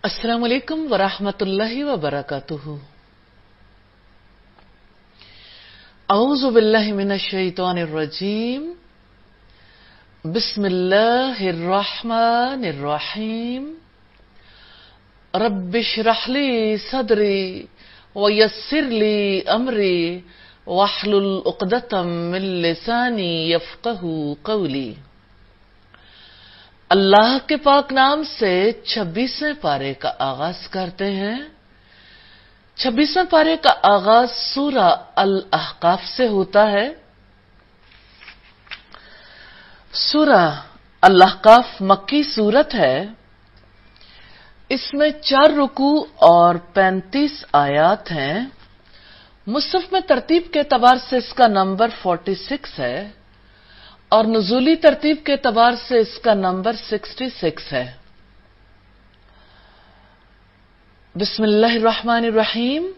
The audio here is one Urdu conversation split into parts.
السلام علیکم ورحمۃ اللہ وبرکاتہ۔ اعوذ باللہ من الشیطان الرجیم، بسم اللہ الرحمن الرحیم۔ رب اشرح لی صدری ویسر لی امری واحلل عقدۃ من لسانی یفقہوا قولی۔ اللہ کے پاک نام سے 26ویں پارے کا آغاز کرتے ہیں۔ 26ویں پارے کا آغاز سورہ الاحقاف سے ہوتا ہے۔ سورہ الاحقاف مکی سورت ہے۔ اس میں 4 رکوع اور 35 آیات ہیں۔ مصحف میں ترتیب کے اعتبار سے اس کا نمبر 46 ہے اور نزولی ترتیب کے اعتبار سے اس کا نمبر 66 ہے۔ بسم اللہ الرحمن الرحیم۔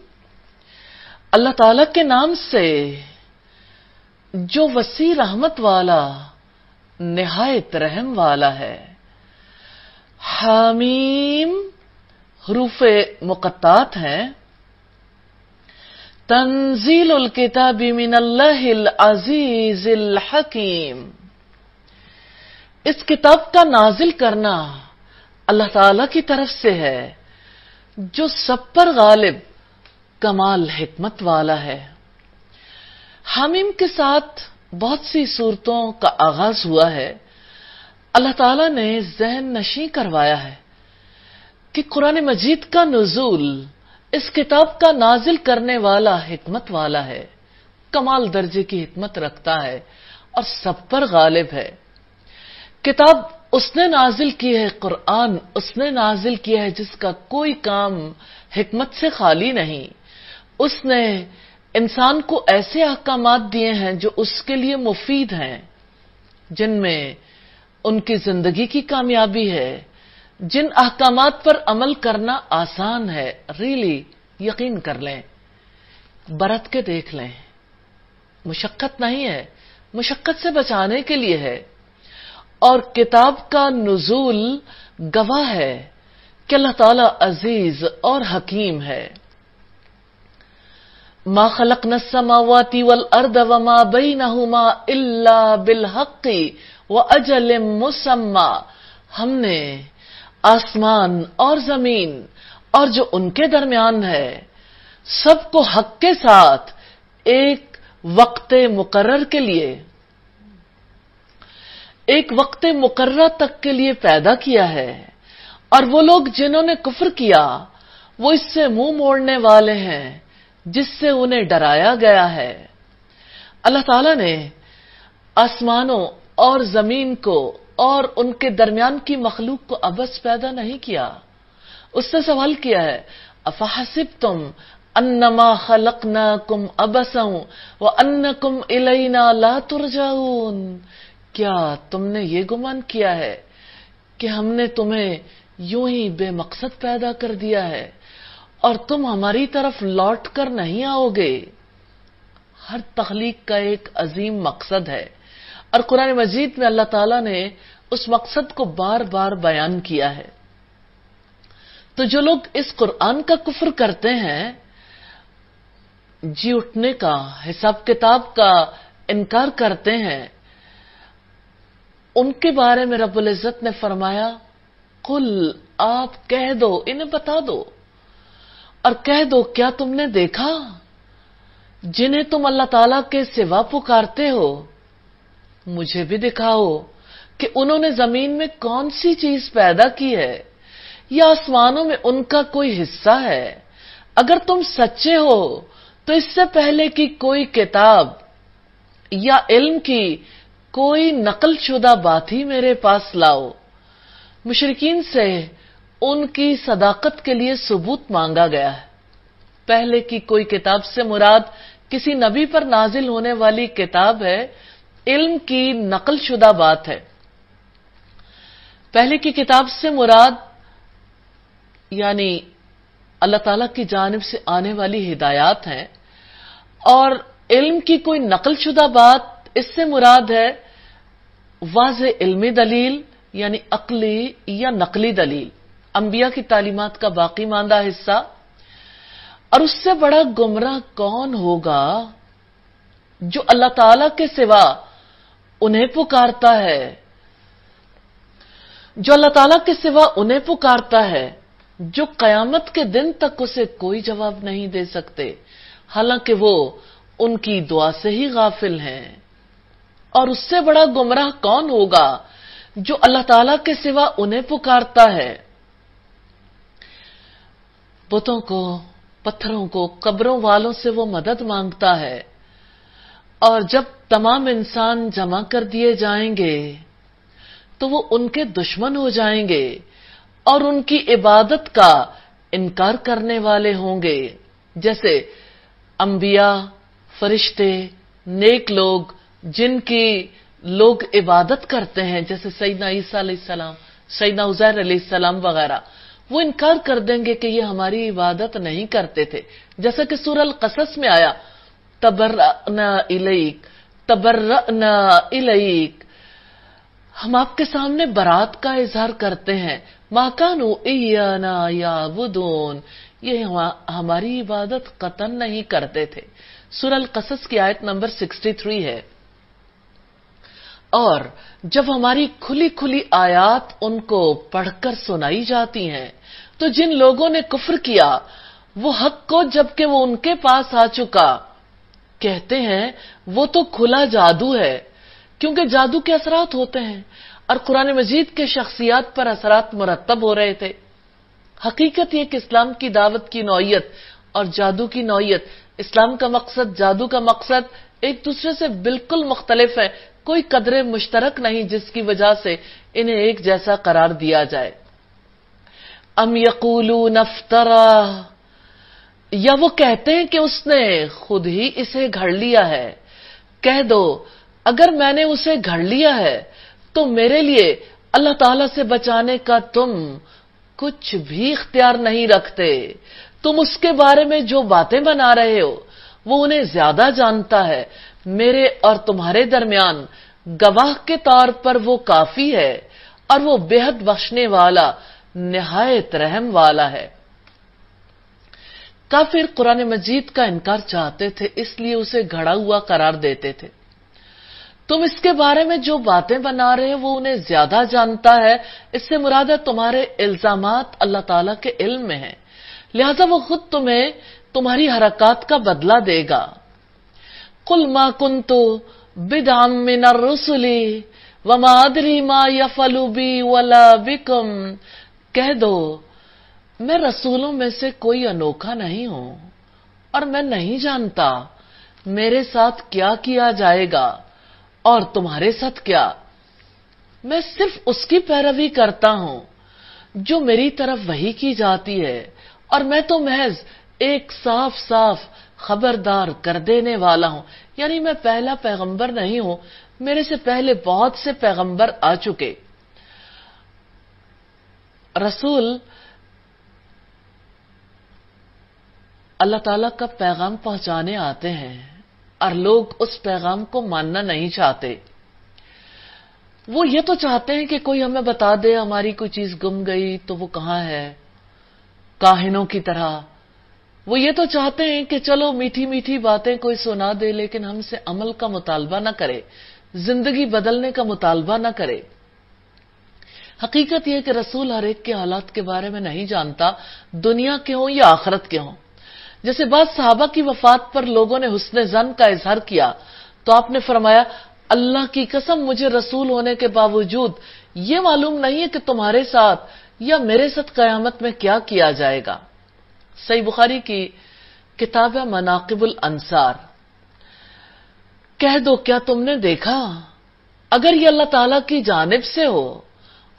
اللہ تعالی کے نام سے جو وسیع رحمت والا نہایت رحم والا ہے۔ حامیم حروف مقطعات ہیں۔ تنزیل الکتاب من اللہ العزیز الحکیم۔ اس کتاب کا نازل کرنا اللہ تعالی کی طرف سے ہے جو سب پر غالب کمال حکمت والا ہے۔ حامیم کے ساتھ بہت سی صورتوں کا آغاز ہوا ہے۔ اللہ تعالی نے ذہن نشیں کروایا ہے کہ قرآن مجید کا نزول اس کتاب کا نازل کرنے والا حکمت والا ہے، کمال درجے کی حکمت رکھتا ہے اور سب پر غالب ہے۔ کتاب اس نے نازل کی ہے، قرآن اس نے نازل کیا ہے جس کا کوئی کام حکمت سے خالی نہیں۔ اس نے انسان کو ایسے احکامات دیے ہیں جو اس کے لیے مفید ہیں، جن میں ان کی زندگی کی کامیابی ہے، جن احکامات پر عمل کرنا آسان ہے۔ ریلی یقین کر لیں، برت کے دیکھ لیں، مشقت نہیں ہے، مشقت سے بچانے کے لیے ہے۔ اور کتاب کا نزول گواہ ہے کہ اللہ تعالی عزیز اور حکیم ہے۔ ما خلقنا السماوات والارض وما بینہما الا بالحق واجل مسمى۔ ہم نے آسمان اور زمین اور جو ان کے درمیان ہے سب کو حق کے ساتھ ایک وقت مقرر کے لیے، ایک وقت مقررہ تک کے لیے پیدا کیا ہے۔ اور وہ لوگ جنہوں نے کفر کیا وہ اس سے منہ موڑنے والے ہیں جس سے انہیں ڈرایا گیا ہے۔ اللہ تعالیٰ نے آسمانوں اور زمین کو اور ان کے درمیان کی مخلوق کو عبث پیدا نہیں کیا۔ اس سے سوال کیا ہے، افحسبتم انما خلقناکم عبثا وانکم الینا لا ترجعون۔ کیا تم نے یہ گمان کیا ہے کہ ہم نے تمہیں یوں ہی بے مقصد پیدا کر دیا ہے اور تم ہماری طرف لوٹ کر نہیں آؤ گے؟ ہر تخلیق کا ایک عظیم مقصد ہے اور قرآن مجید میں اللہ تعالیٰ نے اس مقصد کو بار بار بیان کیا ہے۔ تو جو لوگ اس قرآن کا کفر کرتے ہیں، جی اٹھنے کا، حساب کتاب کا انکار کرتے ہیں، ان کے بارے میں رب العزت نے فرمایا، قل، آپ کہہ دو، انہیں بتا دو اور کہہ دو، کیا تم نے دیکھا جنہیں تم اللہ تعالیٰ کے سوا پکارتے ہو؟ مجھے بھی دکھاؤ کہ انہوں نے زمین میں کون سی چیز پیدا کی ہے یا آسمانوں میں ان کا کوئی حصہ ہے۔ اگر تم سچے ہو تو اس سے پہلے کی کوئی کتاب یا علم کی کوئی نقل شدہ بات ہی میرے پاس لاؤ۔ مشرکین سے ان کی صداقت کے لیے ثبوت مانگا گیا ہے۔ پہلے کی کوئی کتاب سے مراد کسی نبی پر نازل ہونے والی کتاب ہے، علم کی نقل شدہ بات ہے۔ پہلے کی کتاب سے مراد یعنی اللہ تعالیٰ کی جانب سے آنے والی ہدایات ہیں، اور علم کی کوئی نقل شدہ بات اس سے مراد ہے واضح علمی دلیل یعنی عقلی یا نقلی دلیل۔ انبیاء کی تعلیمات کا باقی ماندہ حصہ. اور اس سے بڑا گمراہ کون ہوگا جو اللہ تعالی کے سوا انہیں پکارتا ہے، جو اللہ تعالیٰ کے سوا انہیں پکارتا ہے، جو قیامت کے دن تک اسے کوئی جواب نہیں دے سکتے، حالانکہ وہ ان کی دعا سے ہی غافل ہیں. اور اس سے بڑا گمراہ کون ہوگا جو اللہ تعالیٰ کے سوا انہیں پکارتا ہے، بتوں کو، پتھروں کو، قبروں والوں سے وہ مدد مانگتا ہے، اور جب تمام انسان جمع کر دیے جائیں گے تو وہ ان کے دشمن ہو جائیں گے اور ان کی عبادت کا انکار کرنے والے ہوں گے، جیسے انبیاء، فرشتے، نیک لوگ جن کی لوگ عبادت کرتے ہیں، جیسے سیدنا عیسیٰ علیہ السلام، سیدنا عزیر علیہ السلام وغیرہ. وہ انکار کر دیں گے کہ یہ ہماری عبادت نہیں کرتے تھے، جیسا کہ سورہ القصص میں آیا تبرأنا الیک، تبرأنا الیک، ہم آپ کے سامنے برات کا اظہار کرتے ہیں، ما کانوا ایانا یعبدون، یہ ہماری عبادت قطعاً نہیں کرتے تھے. سورہ القصص کی آیت نمبر 63 ہے. اور جب ہماری کھلی کھلی آیات ان کو پڑھ کر سنائی جاتی ہیں تو جن لوگوں نے کفر کیا وہ حق کو جبکہ وہ ان کے پاس آ چکا کہتے ہیں وہ تو کھلا جادو ہے، کیونکہ جادو کے اثرات ہوتے ہیں اور قرآن مجید کے شخصیات پر اثرات مرتب ہو رہے تھے. حقیقت یہ کہ اسلام کی دعوت کی نوعیت اور جادو کی نوعیت، اسلام کا مقصد، جادو کا مقصد ایک دوسرے سے بالکل مختلف ہے. کوئی قدر مشترک نہیں جس کی وجہ سے انہیں ایک جیسا قرار دیا جائے. ام یقولون افترا، یا وہ کہتے ہیں کہ اس نے خود ہی اسے گھڑ لیا ہے. کہہ دو اگر میں نے اسے گھڑ لیا ہے تو میرے لیے اللہ تعالی سے بچانے کا تم کچھ بھی اختیار نہیں رکھتے. تم اس کے بارے میں جو باتیں بنا رہے ہو وہ انہیں زیادہ جانتا ہے. میرے اور تمہارے درمیان گواہ کے طور پر وہ کافی ہے اور وہ بے حد بخشنے والا، نہایت رحم والا ہے. کافر قرآن مجید کا انکار چاہتے تھے، اس لیے اسے گھڑا ہوا قرار دیتے تھے. تم اس کے بارے میں جو باتیں بنا رہے ہو وہ انہیں زیادہ جانتا ہے، اس سے مراد ہے تمہارے الزامات اللہ تعالیٰ کے علم میں ہیں، لہذا وہ خود تمہیں تمہاری حرکات کا بدلہ دے گا. قل ما كنت بدعا من الرسل وما ادري ما يفعل بي ولا بكم، کہہ دو میں رسولوں میں سے کوئی انوکھا نہیں ہوں اور میں نہیں جانتا میرے ساتھ کیا کیا جائے گا اور تمہارے ساتھ کیا. میں صرف اس کی پیروی کرتا ہوں جو میری طرف وحی کی جاتی ہے، اور میں تو محض ایک صاف صاف خبردار کر دینے والا ہوں. یعنی میں پہلا پیغمبر نہیں ہوں، میرے سے پہلے بہت سے پیغمبر آ چکے. رسول اللہ تعالیٰ کا پیغام پہنچانے آتے ہیں اور لوگ اس پیغام کو ماننا نہیں چاہتے. وہ یہ تو چاہتے ہیں کہ کوئی ہمیں بتا دے ہماری کوئی چیز گم گئی تو وہ کہاں ہے، کاہنوں کی طرح. وہ یہ تو چاہتے ہیں کہ چلو میٹھی میٹھی باتیں کوئی سنا دے لیکن ہم سے عمل کا مطالبہ نہ کرے، زندگی بدلنے کا مطالبہ نہ کرے. حقیقت یہ کہ رسول ہر ایک کے حالات کے بارے میں نہیں جانتا، دنیا کے ہوں یا آخرت کے ہوں. جیسے بعض صحابہ کی وفات پر لوگوں نے حسن ظن کا اظہار کیا تو آپ نے فرمایا اللہ کی قسم مجھے رسول ہونے کے باوجود یہ معلوم نہیں ہے کہ تمہارے ساتھ یا میرے ساتھ قیامت میں کیا کیا جائے گا. صحیح بخاری کی کتاب مناقب الانصار. کہہ دو کیا تم نے دیکھا اگر یہ اللہ تعالی کی جانب سے ہو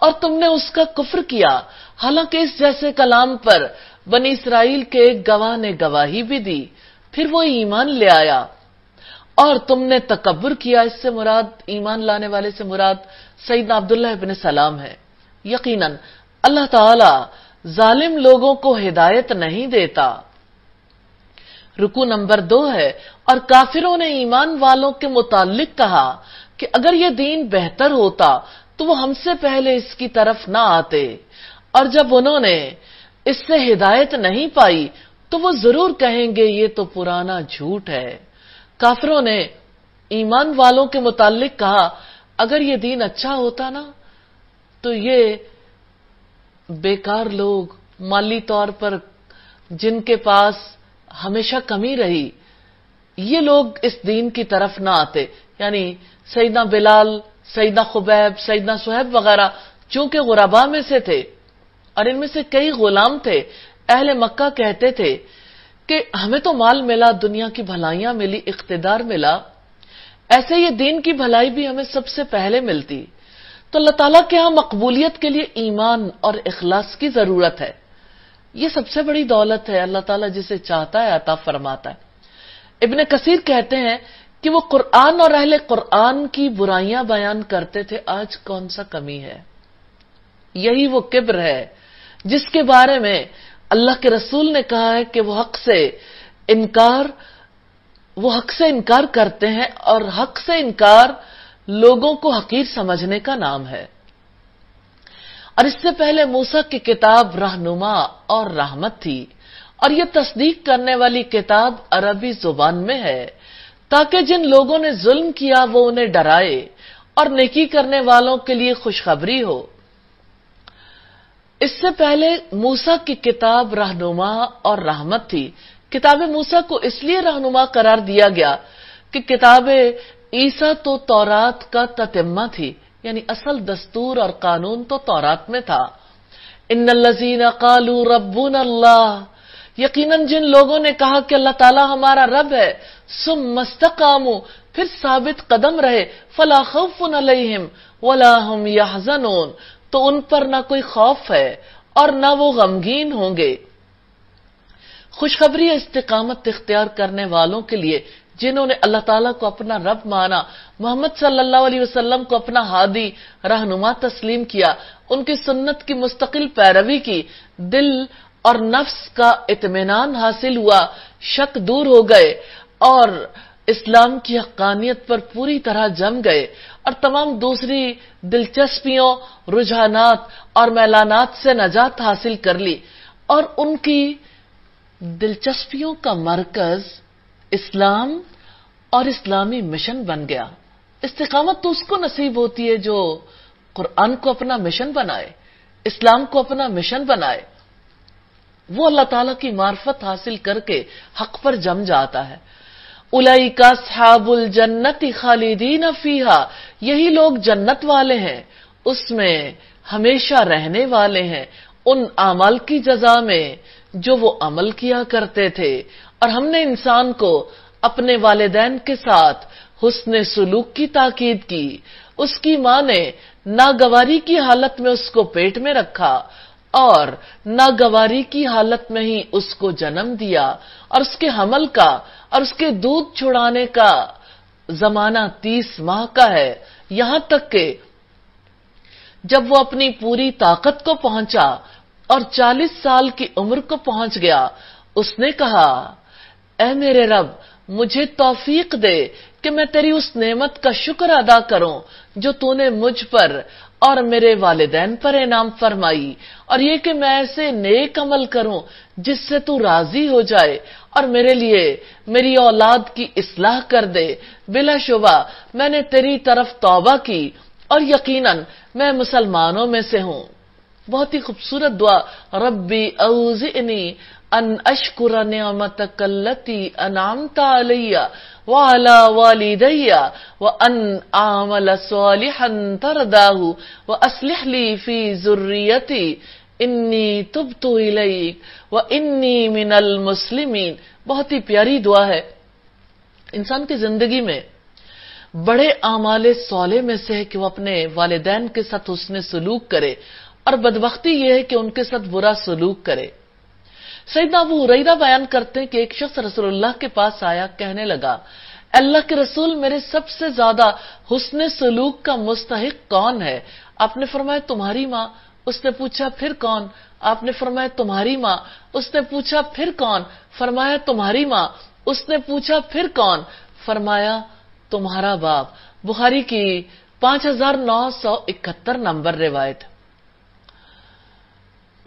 اور تم نے اس کا کفر کیا، حالانکہ اس جیسے کلام پر بنی اسرائیل کے ایک گواہ نے گواہی بھی دی، پھر وہ ایمان لے آیا اور تم نے تکبر کیا. اس سے مراد، ایمان لانے والے سے مراد سیدنا عبداللہ ابن سلام ہے. یقیناً اللہ تعالی ظالم لوگوں کو ہدایت نہیں دیتا. رکو نمبر 2 ہے اور کافروں نے ایمان والوں کے متعلق کہا کہ اگر یہ دین بہتر ہوتا تو وہ ہم سے پہلے اس کی طرف نہ آتے اور جب انہوں نے اس سے ہدایت نہیں پائی تو وہ ضرور کہیں گے یہ تو پرانا جھوٹ ہے۔ کافروں نے ایمان والوں کے متعلق کہا اگر یہ دین اچھا ہوتا نا تو یہ بیکار لوگ، مالی طور پر جن کے پاس ہمیشہ کمی رہی، یہ لوگ اس دین کی طرف نہ آتے۔ یعنی سیدنا بلال، سیدنا خبیب، سیدنا صہیب وغیرہ چونکہ غرباء میں سے تھے اور ان میں سے کئی غلام تھے، اہل مکہ کہتے تھے کہ ہمیں تو مال ملا، دنیا کی بھلائیاں ملی، اقتدار ملا، ایسے یہ دین کی بھلائی بھی ہمیں سب سے پہلے ملتی۔ تو اللہ تعالیٰ کے ہاں مقبولیت کے لیے ایمان اور اخلاص کی ضرورت ہے۔ یہ سب سے بڑی دولت ہے، اللہ تعالیٰ جسے چاہتا ہے عطا فرماتا ہے۔ ابن کثیر کہتے ہیں کہ وہ قرآن اور اہل قرآن کی برائیاں بیان کرتے تھے، آج کون سا کمی ہے؟ یہی وہ کبر ہے جس کے بارے میں اللہ کے رسول نے کہا ہے کہ وہ حق سے انکار کرتے ہیں، اور حق سے انکار لوگوں کو حقیر سمجھنے کا نام ہے۔ اور اس سے پہلے موسیٰ کی کتاب رہنما اور رحمت تھی، اور یہ تصدیق کرنے والی کتاب عربی زبان میں ہے تاکہ جن لوگوں نے ظلم کیا وہ انہیں ڈرائے اور نیکی کرنے والوں کے لیے خوشخبری ہو۔ اس سے پہلے موسیٰ کی کتاب رہنما اور رحمت تھی۔ کتاب موسیٰ کو اس لیے رہنما قرار دیا گیا کہ کتاب عیسیٰ تو تورات کا تتمہ تھی، یعنی اصل دستور اور قانون تو تورات میں تھا۔ ان الذین قالوا ربنا اللہ، یقیناً جن لوگوں نے کہا کہ اللہ تعالیٰ ہمارا رب ہے، ثم استقاموا، پھر ثابت قدم رہے، فلا خوف علیہم ولا هم يحزنون، تو ان پر نہ کوئی خوف ہے اور نہ وہ غمگین ہوں گے۔ خوشخبری استقامت اختیار کرنے والوں کے لیے جنہوں نے اللہ تعالیٰ کو اپنا رب مانا، محمد صلی اللہ علیہ وسلم کو اپنا ہادی رہنما تسلیم کیا، ان کی سنت کی مستقل پیروی کی، دل اور نفس کا اطمینان حاصل ہوا، شک دور ہو گئے اور اسلام کی حقانیت پر پوری طرح جم گئے، اور تمام دوسری دلچسپیوں، رجحانات اور میلانات سے نجات حاصل کر لی، اور ان کی دلچسپیوں کا مرکز اسلام اور اسلامی مشن بن گیا۔ استقامت تو اس کو نصیب ہوتی ہے جو قرآن کو اپنا مشن بنائے، اسلام کو اپنا مشن بنائے، وہ اللہ تعالیٰ کی معرفت حاصل کر کے حق پر جم جاتا ہے۔ اولئک اصحاب الجنت خالدین فیہا، یہی لوگ جنت والے ہیں، اس میں ہمیشہ رہنے والے ہیں، ان اعمال کی جزا میں جو وہ عمل کیا کرتے تھے۔ اور ہم نے انسان کو اپنے والدین کے ساتھ حسن سلوک کی تاکید کی۔ اس کی ماں نے ناگواری کی حالت میں اس کو پیٹ میں رکھا اور ناگواری کی حالت میں ہی اس کو جنم دیا، اور اس کے حمل کا اور اس کے دودھ چھڑانے کا زمانہ 30 ماہ کا ہے، یہاں تک کہ جب وہ اپنی پوری طاقت کو پہنچا اور 40 سال کی عمر کو پہنچ گیا، اس نے کہا اے میرے رب مجھے توفیق دے کہ میں تیری اس نعمت کا شکر ادا کروں جو تو نے مجھ پر اور میرے والدین پر انعام فرمائی، اور یہ کہ میں ایسے نیک عمل کروں جس سے تو راضی ہو جائے، اور میرے لیے میری اولاد کی اصلاح کر دے۔ بلا شبہ میں نے تیری طرف توبہ کی اور یقیناً میں مسلمانوں میں سے ہوں۔ بہت ہی خوبصورت دعا، ربی اوزعنی ان اشکر نعمتک التی انعمت علی وعلی والدی وان اعمل صالحا ترضاہ واصلح لی فی ذریتی انی تبت الیک وانی من المسلمین۔ بہت ہی پیاری دعا ہے۔ انسان کی زندگی میں بڑے اعمال صالح میں سے ہے کہ وہ اپنے والدین کے ساتھ حسن سلوک کرے، اور بدبختی یہ ہے کہ ان کے ساتھ برا سلوک کرے۔ سیدنا ابو ہریرہ بیان کرتے ہیں کہ ایک شخص رسول اللہ کے پاس آیا، کہنے لگا اللہ کے رسول میرے سب سے زیادہ حسن سلوک کا مستحق کون ہے؟ آپ نے فرمایا تمہاری ماں۔ اس نے پوچھا پھر کون؟ آپ نے فرمایا تمہاری ماں۔ اس نے پوچھا پھر کون؟ فرمایا تمہاری ماں۔ اس نے پوچھا پھر کون؟ فرمایا تمہارا باپ۔ بخاری کی 5971 نمبر روایت۔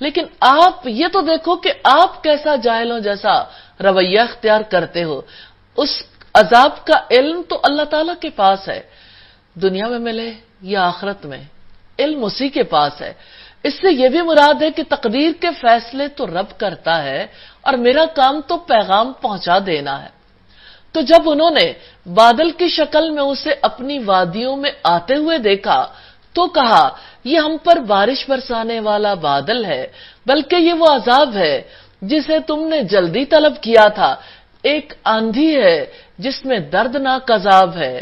لیکن آپ یہ تو دیکھو کہ آپ کیسا جاہلوں جیسا رویہ اختیار کرتے ہو. اس عذاب کا علم تو اللہ تعالی کے پاس ہے، دنیا میں ملے یا آخرت میں علم اسی کے پاس ہے. اس سے یہ بھی مراد ہے کہ تقدیر کے فیصلے تو رب کرتا ہے اور میرا کام تو پیغام پہنچا دینا ہے. تو جب انہوں نے بادل کی شکل میں اسے اپنی وادیوں میں آتے ہوئے دیکھا تو کہا یہ ہم پر بارش برسانے والا بادل ہے، بلکہ یہ وہ عذاب ہے جسے تم نے جلدی طلب کیا تھا، ایک آندھی ہے جس میں دردناک عذاب ہے.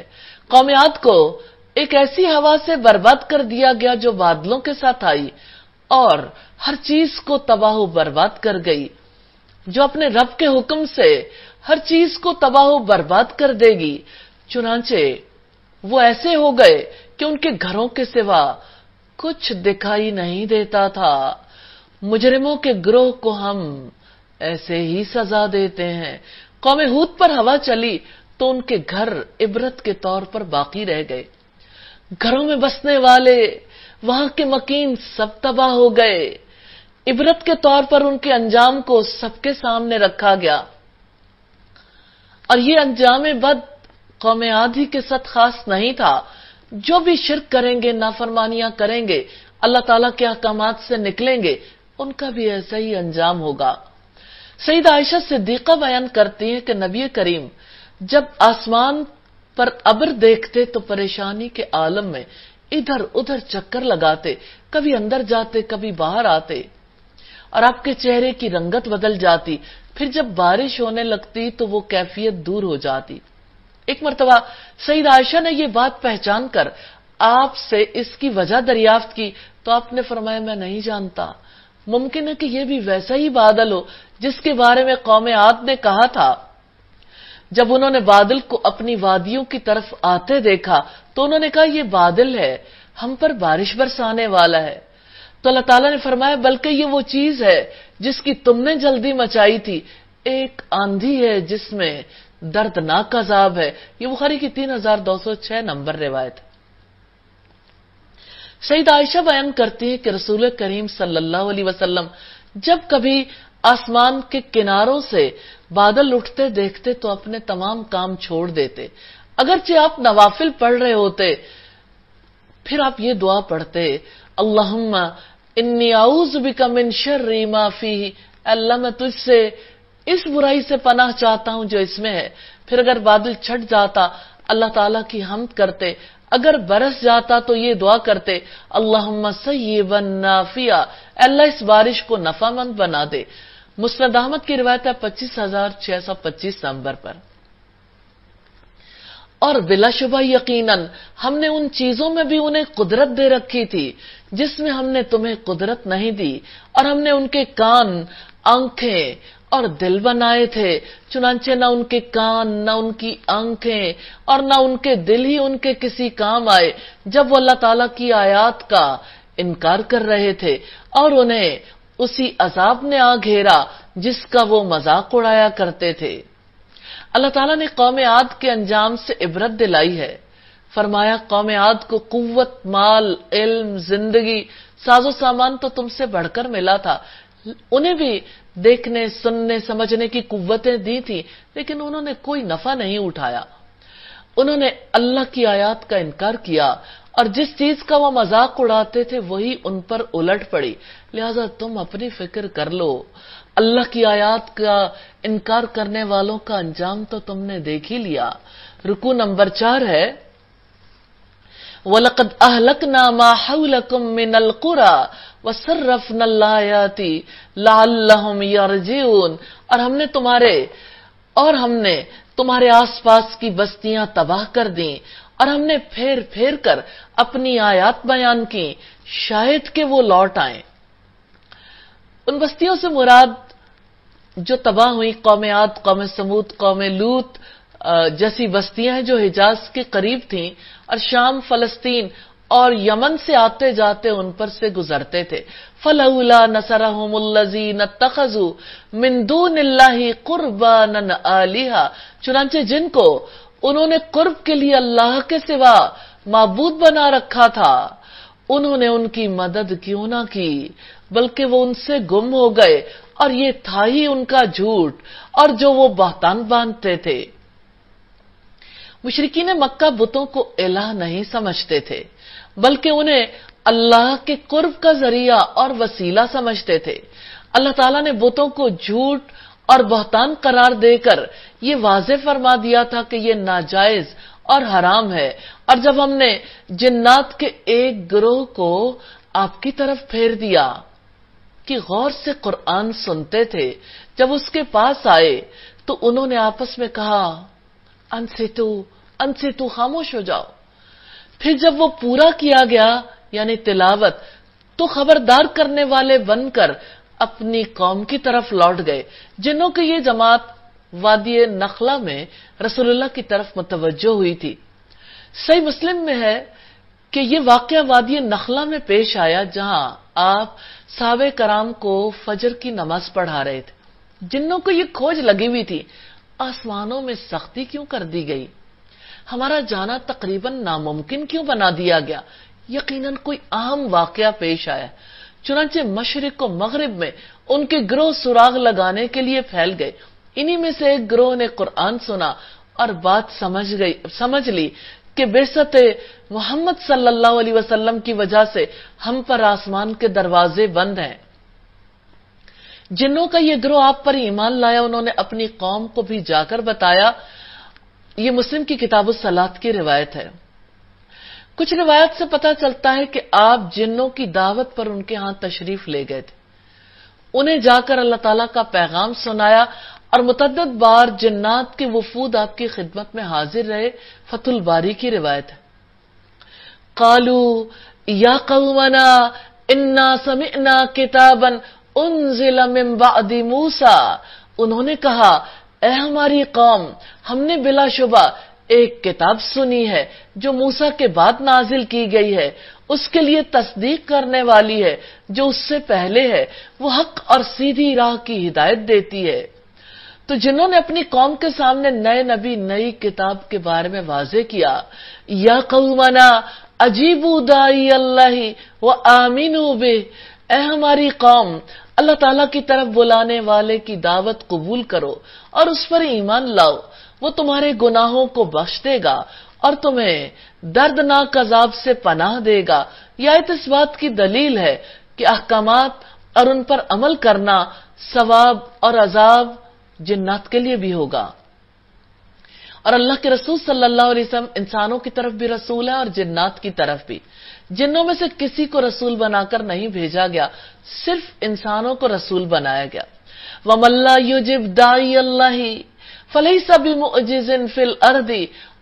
قوم عاد کو ایک ایسی ہوا سے برباد کر دیا گیا جو بادلوں کے ساتھ آئی اور ہر چیز کو تباہ و برباد کر گئی، جو اپنے رب کے حکم سے ہر چیز کو تباہ و برباد کر دے گی. چنانچہ وہ ایسے ہو گئے کہ ان کے گھروں کے سوا کچھ دکھائی نہیں دیتا تھا. مجرموں کے گروہ کو ہم ایسے ہی سزا دیتے ہیں. قوم ہود پر ہوا چلی تو ان کے گھر عبرت کے طور پر باقی رہ گئے. گھروں میں بسنے والے وہاں کے مکین سب تباہ ہو گئے. عبرت کے طور پر ان کے انجام کو سب کے سامنے رکھا گیا. اور یہ انجام بد قوم عاد ہی کے ساتھ خاص نہیں تھا. جو بھی شرک کریں گے، نافرمانیاں کریں گے، اللہ تعالیٰ کے احکامات سے نکلیں گے، ان کا بھی ایسا ہی انجام ہوگا. سیدہ عائشہ صدیقہ بیان کرتی ہیں کہ نبی کریم جب آسمان پر ابر دیکھتے تو پریشانی کے عالم میں ادھر ادھر چکر لگاتے، کبھی اندر جاتے کبھی باہر آتے اور آپ کے چہرے کی رنگت بدل جاتی. پھر جب بارش ہونے لگتی تو وہ کیفیت دور ہو جاتی. ایک مرتبہ سیدہ عائشہ نے یہ بات پہچان کر آپ سے اس کی وجہ دریافت کی تو آپ نے فرمایا میں نہیں جانتا، ممکن ہے کہ یہ بھی ویسا ہی بادل ہو جس کے بارے میں قوم عاد نے کہا تھا. جب انہوں نے بادل کو اپنی وادیوں کی طرف آتے دیکھا تو انہوں نے کہا یہ بادل ہے، ہم پر بارش برسانے والا ہے. تو اللہ تعالیٰ نے فرمایا بلکہ یہ وہ چیز ہے جس کی تم نے جلدی مچائی تھی، ایک آندھی ہے جس میں دردناک عذاب ہے. یہ بخاری کی 3206 نمبر روایت. سیدہ عائشہ بیان کرتی ہے کہ رسول کریم صلی اللہ علیہ وسلم جب کبھی آسمان کے کناروں سے بادل اٹھتے دیکھتے تو اپنے تمام کام چھوڑ دیتے. اگرچہ آپ نوافل پڑھ رہے ہوتے پھر آپ یہ دعا پڑھتے اللہم انی اعوذ بک من شر ما فیہ، اللہ میں تجھ سے اس برائی سے پناہ چاہتا ہوں جو اس میں ہے. پھر اگر بادل چھٹ جاتا اللہ تعالیٰ کی حمد کرتے، اگر برس جاتا تو یہ دعا کرتے اللہم سیبا نافعا، اللہ اس بارش کو نفع مند بنا دے. مسند احمد کی روایت ہے 25625 نمبر پر. اور بلا شبہ یقیناً ہم نے ان چیزوں میں بھی انہیں قدرت دے رکھی تھی جس میں ہم نے تمہیں قدرت نہیں دی، اور ہم نے ان کے کان، آنکھیں اور دل بنائے تھے، چنانچہ نہ ان کے کان، نہ ان کی آنکھیں اور نہ ان کے دل ہی ان کے کسی کام آئے جب وہ اللہ تعالیٰ کی آیات کا انکار کر رہے تھے، اور انہیں اسی عذاب نے آ گھیرا جس کا وہ مذاق اڑایا کرتے تھے. اللہ تعالیٰ نے قوم عاد کے انجام سے عبرت دلائی ہے. فرمایا قوم عاد کو قوت، مال، علم، زندگی، ساز و سامان تو تم سے بڑھ کر ملا تھا. انہیں بھی دیکھنے، سننے، سمجھنے کی قوتیں دی تھی، لیکن انہوں نے کوئی نفع نہیں اٹھایا. انہوں نے اللہ کی آیات کا انکار کیا اور جس چیز کا وہ مذاق اڑاتے تھے وہی ان پر الٹ پڑی. لہذا تم اپنی فکر کر لو، اللہ کی آیات کا انکار کرنے والوں کا انجام تو تم نے دیکھ ہی لیا. رکوع نمبر 4 ہے وَلَقَدْ أَهْلَكْنَا مَا حَوْلَكُمْ مِنَ الْقُرَى وَصَرَّفْنَا الْآيَاتِ لَعَلَّهُمْ يَرْجِعُونَ، اور ہم نے تمہارے آس پاس کی بستیاں تباہ کر دیں اور ہم نے پھیر پھیر کر اپنی آیات بیان کی شاید کہ وہ لوٹ آئیں. ان بستیوں سے مراد جو تباہ ہوئی قوم عاد، قوم سمود، قوم لوط جیسی بستیاں ہیں جو حجاز کے قریب تھیں اور شام، فلسطین اور یمن سے آتے جاتے ان پر سے گزرتے تھے. فَلَوْلَا نَصَرَهُمُ الَّذِينَ اتَّخَذُوا مِن دُونِ اللَّهِ قُرْبَانًا آلِهَةً، چنانچہ جن کو انہوں نے قرب کے لیے اللہ کے سوا معبود بنا رکھا تھا انہوں نے ان کی مدد کیوں نہ کی. بلکہ وہ ان سے گم ہو گئے اور یہ تھا ہی ان کا جھوٹ اور جو وہ بہتان باندھتے تھے۔ مشرکین مکہ بتوں کو الہ نہیں سمجھتے تھے، بلکہ انہیں اللہ کے قرب کا ذریعہ اور وسیلہ سمجھتے تھے۔ اللہ تعالیٰ نے بتوں کو جھوٹ اور بہتان قرار دے کر یہ واضح فرما دیا تھا کہ یہ ناجائز اور حرام ہے، اور جب ہم نے جنات کے ایک گروہ کو آپ کی طرف پھیر دیا کہ غور سے قرآن سنتے تھے، جب اس کے پاس آئے تو انہوں نے آپس میں کہا انصتو خاموش ہو جاؤ۔ پھر جب وہ پورا کیا گیا یعنی تلاوت، تو خبردار کرنے والے بن کر اپنی قوم کی طرف لوٹ گئے۔ جنوں کی یہ جماعت وادی نخلا میں رسول اللہ کی طرف متوجہ ہوئی تھی۔ صحیح مسلم میں ہے کہ یہ واقعہ وادی نخلا میں پیش آیا جہاں آپ صحابہ کرام کو فجر کی نماز پڑھا رہے تھے۔ جنوں کو یہ کھوج لگی ہوئی تھی، آسمانوں میں سختی کیوں کر دی گئی؟ ہمارا جانا تقریباً ناممکن کیوں بنا دیا گیا؟ یقیناً کوئی اہم واقعہ پیش آیا۔ چنانچہ مشرق و مغرب میں ان کے گروہ سراغ لگانے کے لیے پھیل گئے۔ انہی میں سے ایک گروہ نے قرآن سنا اور بات سمجھ لی کہ بعثت محمد صلی اللہ علیہ وسلم کی وجہ سے ہم پر آسمان کے دروازے بند ہیں۔ جنوں کا یہ گروہ آپ پر ایمان لایا، انہوں نے اپنی قوم کو بھی جا کر بتایا۔ یہ مسلم کی کتاب الصلاۃ کی روایت ہے۔ کچھ روایت سے پتہ چلتا ہے کہ آپ جنوں کی دعوت پر ان کے ہاں تشریف لے گئے تھے، انہیں جا کر اللہ تعالیٰ کا پیغام سنایا، اور متعدد بار جنات کے وفود آپ کی خدمت میں حاضر رہے۔ فتح الباری کی روایت ہے، قالوا یا قومنا انا سمعنا کتابا انزل من بعد موسیٰ، انہوں نے کہا اے ہماری قوم، ہم نے بلا شبہ ایک کتاب سنی ہے جو موسیٰ کے بعد نازل کی گئی ہے، اس کے لیے تصدیق کرنے والی ہے جو اس سے پہلے ہے، وہ حق اور سیدھی راہ کی ہدایت دیتی ہے۔ تو جنہوں نے اپنی قوم کے سامنے نئے نبی نئی کتاب کے بارے میں واضح کیا، یا قومنا اجیبوا داعی اللہ وآمنوا بہ، اے ہماری قوم، اللہ تعالیٰ کی طرف بلانے والے کی دعوت قبول کرو اور اس پر ایمان لاؤ، وہ تمہارے گناہوں کو بخش دے گا اور تمہیں دردناک عذاب سے پناہ دے گا۔ یہ آیت اس بات کی دلیل ہے کہ احکامات اور ان پر عمل کرنا ثواب اور عذاب جنات کے لیے بھی ہوگا۔ اور اللہ کے رسول صلی اللہ علیہ وسلم انسانوں کی طرف بھی رسول ہے اور جنات کی طرف بھی۔ جنوں میں سے کسی کو رسول بنا کر نہیں بھیجا گیا، صرف انسانوں کو رسول بنایا گیا۔ وَمَن لَّا يُجِبْ دَاعِيَ اللَّهِ فَلَيْسَ بِمُعْجِزٍ فِي الْأَرْضِ،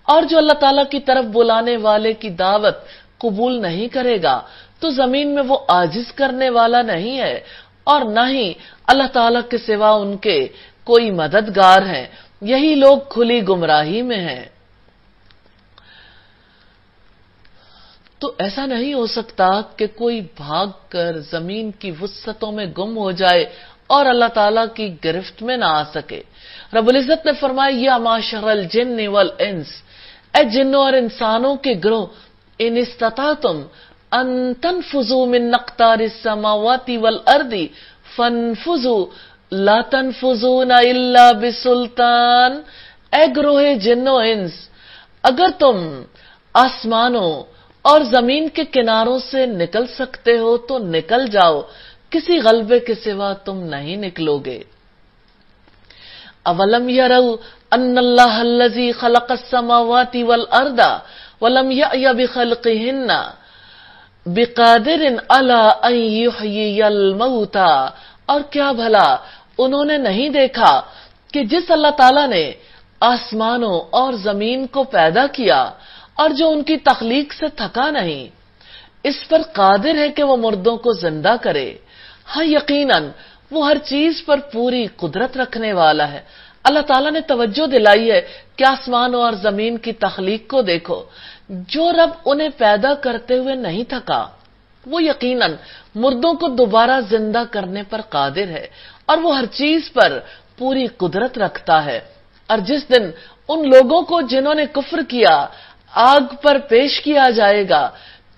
اور جو اللہ تعالیٰ کی طرف بلانے والے کی دعوت قبول نہیں کرے گا تو زمین میں وہ عاجز کرنے والا نہیں ہے، اور نہ ہی اللہ تعالیٰ کے سوا ان کے کوئی مددگار ہیں۔ یہی لوگ کھلی گمراہی میں ہیں۔ تو ایسا نہیں ہو سکتا کہ کوئی بھاگ کر زمین کی وسعتوں میں گم ہو جائے اور اللہ تعالیٰ کی گرفت میں نہ آ سکے۔ رب العزت نے فرمایا یا معشر الجن والانس، اے جنوں اور انسانوں کے گروہ، ان استطعتم ان تنفذوا من اقطار السماوات والارض فانفذوا لا تنفذون الا بسلطان، اے گروہ جن و انس، اگر تم آسمانوں اور زمین کے کناروں سے نکل سکتے ہو تو نکل جاؤ، کسی غلبے کے سوا تم نہیں نکلو گے۔ اولم یروا ان اللہ الذی خلق السماوات والارض ولم یأی بخلقہن بقادر علی ان یحیی الموتى، اور کیا بھلا انہوں نے نہیں دیکھا کہ جس اللہ تعالیٰ نے آسمانوں اور زمین کو پیدا کیا اور جو ان کی تخلیق سے تھکا نہیں، اس پر قادر ہے کہ وہ مردوں کو زندہ کرے۔ ہاں یقیناً وہ ہر چیز پر پوری قدرت رکھنے والا ہے۔ اللہ تعالیٰ نے توجہ دلائی ہے کہ آسمانوں اور زمین کی تخلیق کو دیکھو، جو رب انہیں پیدا کرتے ہوئے نہیں تھکا، وہ یقیناً مردوں کو دوبارہ زندہ کرنے پر قادر ہے، اور وہ ہر چیز پر پوری قدرت رکھتا ہے۔ اور جس دن ان لوگوں کو جنہوں نے کفر کیا آگ پر پیش کیا جائے گا،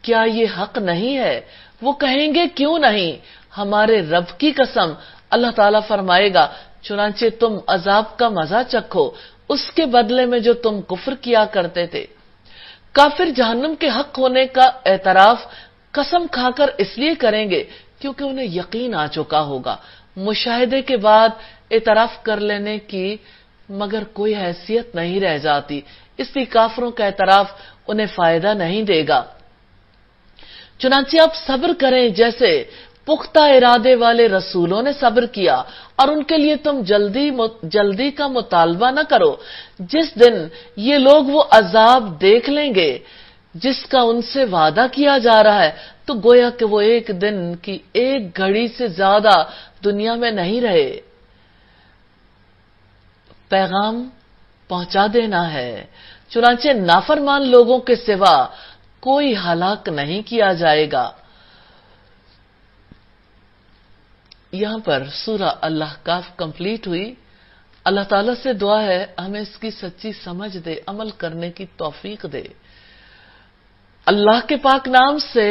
کیا یہ حق نہیں ہے؟ وہ کہیں گے کیوں نہیں، ہمارے رب کی قسم، اللہ تعالیٰ فرمائے گا چنانچہ تم عذاب کا مزہ چکھو اس کے بدلے میں جو تم کفر کیا کرتے تھے۔ کافر جہنم کے حق ہونے کا اعتراف قسم کھا کر اس لیے کریں گے کیونکہ انہیں یقین آ چکا ہوگا، مشاہدے کے بعد اعتراف کر لینے کی مگر کوئی حیثیت نہیں رہ جاتی، اس لیے کافروں کا اعتراف انہیں فائدہ نہیں دے گا۔ چنانچہ آپ صبر کریں جیسے پختہ ارادے والے رسولوں نے صبر کیا، اور ان کے لیے تم جلدی کا مطالبہ نہ کرو، جس دن یہ لوگ وہ عذاب دیکھ لیں گے جس کا ان سے وعدہ کیا جا رہا ہے تو گویا کہ وہ ایک دن کی ایک گھڑی سے زیادہ دنیا میں نہیں رہے۔ پیغام پہنچا دینا ہے، چنانچہ نافرمان لوگوں کے سوا کوئی ہلاک نہیں کیا جائے گا۔ یہاں پر سورہ اللہ کاف کمپلیٹ ہوئی۔ اللہ تعالیٰ سے دعا ہے ہمیں اس کی سچی سمجھ دے، عمل کرنے کی توفیق دے۔ اللہ کے پاک نام سے